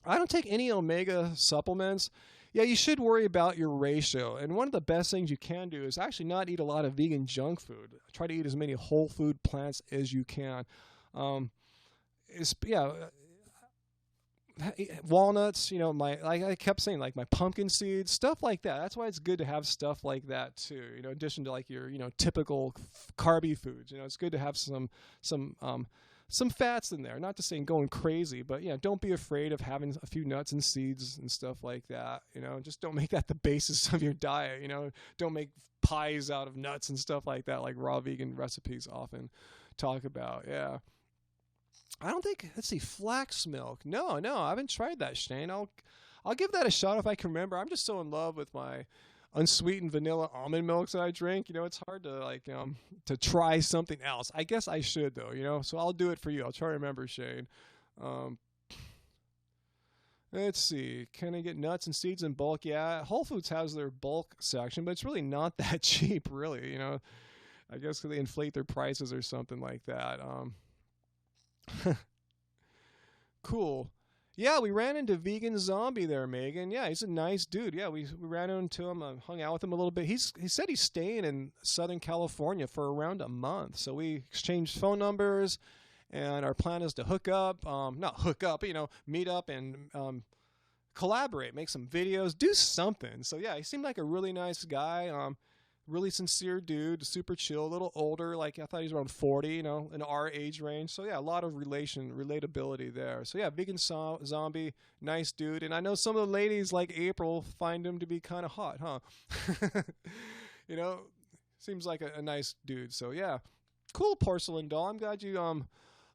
I don't take any omega supplements. Yeah, you should worry about your ratio. And one of the best things you can do is actually not eat a lot of vegan junk food. Try to eat as many whole food plants as you can. Walnuts, like I kept saying, like my pumpkin seeds, stuff like that. That's why it's good to have stuff like that too. In addition to like your, typical carby foods. It's good to have some fats in there. Not to say going crazy, but don't be afraid of having a few nuts and seeds and stuff like that. Just don't make that the basis of your diet. Don't make pies out of nuts and stuff like that, like raw vegan recipes often talk about. Yeah. I don't think, let's see, flax milk. No, I haven't tried that, Shane. I'll give that a shot if I can remember. I'm just so in love with my unsweetened vanilla almond milks that I drink. It's hard to to try something else. I guess I should though, so I'll do it for you. I'll try to remember, Shane. Let's see. Can I get nuts and seeds in bulk? Yeah, Whole Foods has their bulk section, but it's really not that cheap, really. I guess they inflate their prices or something like that. Cool. Yeah, we ran into Vegan Zombie there, Megan. Yeah, he's a nice dude. Yeah, we ran into him, hung out with him a little bit. He said he's staying in Southern California for around a month. So we exchanged phone numbers, and our plan is to hook up, not hook up, meet up and collaborate, make some videos, do something. So yeah, he seemed like a really nice guy. Really sincere dude, super chill, a little older. Like I thought he was around 40, in our age range. So yeah, a lot of relatability there. So yeah, Vegan Zombie, nice dude. And I know some of the ladies like April find him to be kind of hot, huh? you know, seems like a nice dude. So yeah, cool porcelain doll. I'm glad you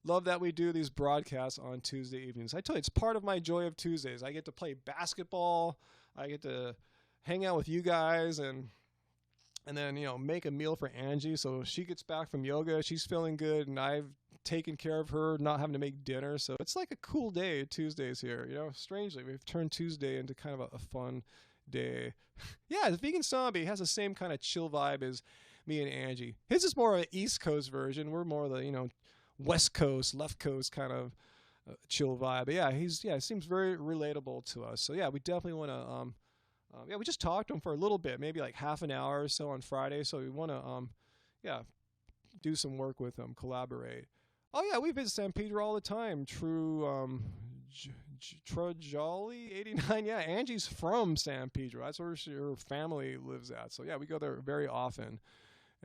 love that we do these broadcasts on Tuesday evenings. I tell you, it's part of my joy of Tuesdays. I get to play basketball. I get to hang out with you guys and then make a meal for Angie so she gets back from yoga, she's feeling good, and I've taken care of her, not having to make dinner. So it's like a cool day Tuesdays here. Strangely we've turned Tuesday into kind of a fun day. Yeah, the Vegan Zombie has the same kind of chill vibe as me and Angie. His is more of an East Coast version. We're more of the West Coast, left coast kind of chill vibe. But yeah, it seems very relatable to us. So yeah, we definitely want to we just talked to him for a little bit, maybe like half an hour or so on Friday. So we want to, do some work with him, collaborate. Oh yeah, we visit San Pedro all the time. Trujolli 89. Yeah, Angie's from San Pedro. That's where her family lives at. So yeah, we go there very often.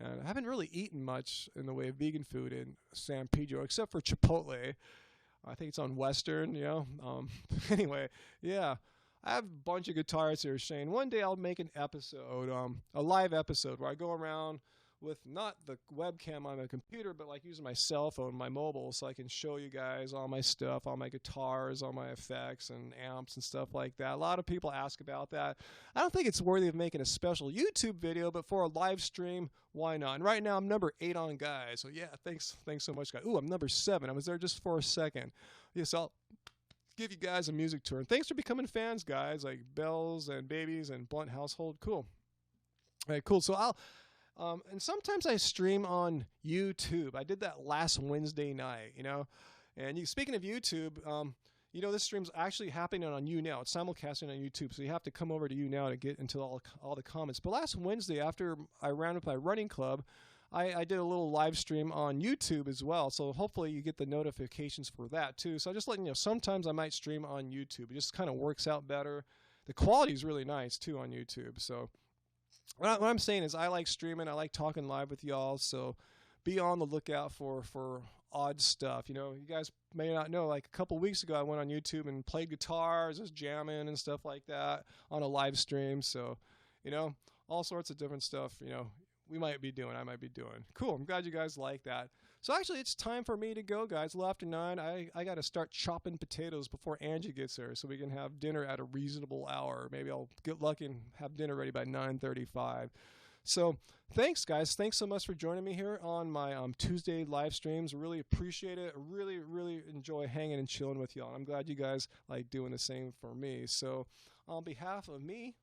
And I haven't really eaten much in the way of vegan food in San Pedro, except for Chipotle. I think it's on Western, Anyway, yeah. I have a bunch of guitars here, Shane. One day I'll make an episode, a live episode, where I go around with not the webcam on the computer, but like using my cell phone, my mobile, so I can show you guys all my stuff, all my guitars, all my effects and amps and stuff like that. A lot of people ask about that. I don't think it's worthy of making a special YouTube video, but for a live stream, why not? And right now I'm number 8 on guys, so yeah, thanks so much, guys. Ooh, I'm number 7. I was there just for a second. Yes, I'll give you guys a music tour. And thanks for becoming fans, guys, like Bells and Babies and Blunt Household. Cool. All right, cool. So and sometimes I stream on YouTube. I did that last Wednesday night, And speaking of YouTube, this stream's actually happening on YouNow. It's simulcasting on YouTube, so you have to come over to YouNow to get into all the comments. But last Wednesday, after I ran with my running club, I did a little live stream on YouTube as well, so hopefully you get the notifications for that too. So I just letting you know, sometimes I might stream on YouTube. It just kind of works out better. The quality is really nice too on YouTube. So what I'm saying is I like streaming. I like talking live with y'all. So be on the lookout for odd stuff. You guys may not know, like a couple weeks ago I went on YouTube and played guitars, just jamming and stuff like that on a live stream. So, all sorts of different stuff, I might be doing. Cool. I'm glad you guys like that. So actually, it's time for me to go, guys. A little after 9. I got to start chopping potatoes before Angie gets here so we can have dinner at a reasonable hour. Maybe I'll get lucky and have dinner ready by 9:35. So thanks, guys. Thanks so much for joining me here on my Tuesday live streams. Really appreciate it. Really, really enjoy hanging and chilling with y'all. I'm glad you guys like doing the same for me. So on behalf of me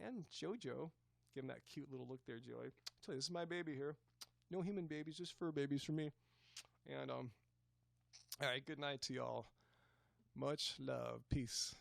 and JoJo, give him that cute little look there, Joey. Tell you, this is my baby here. No human babies, just fur babies for me. And all right, good night to y'all. Much love. Peace.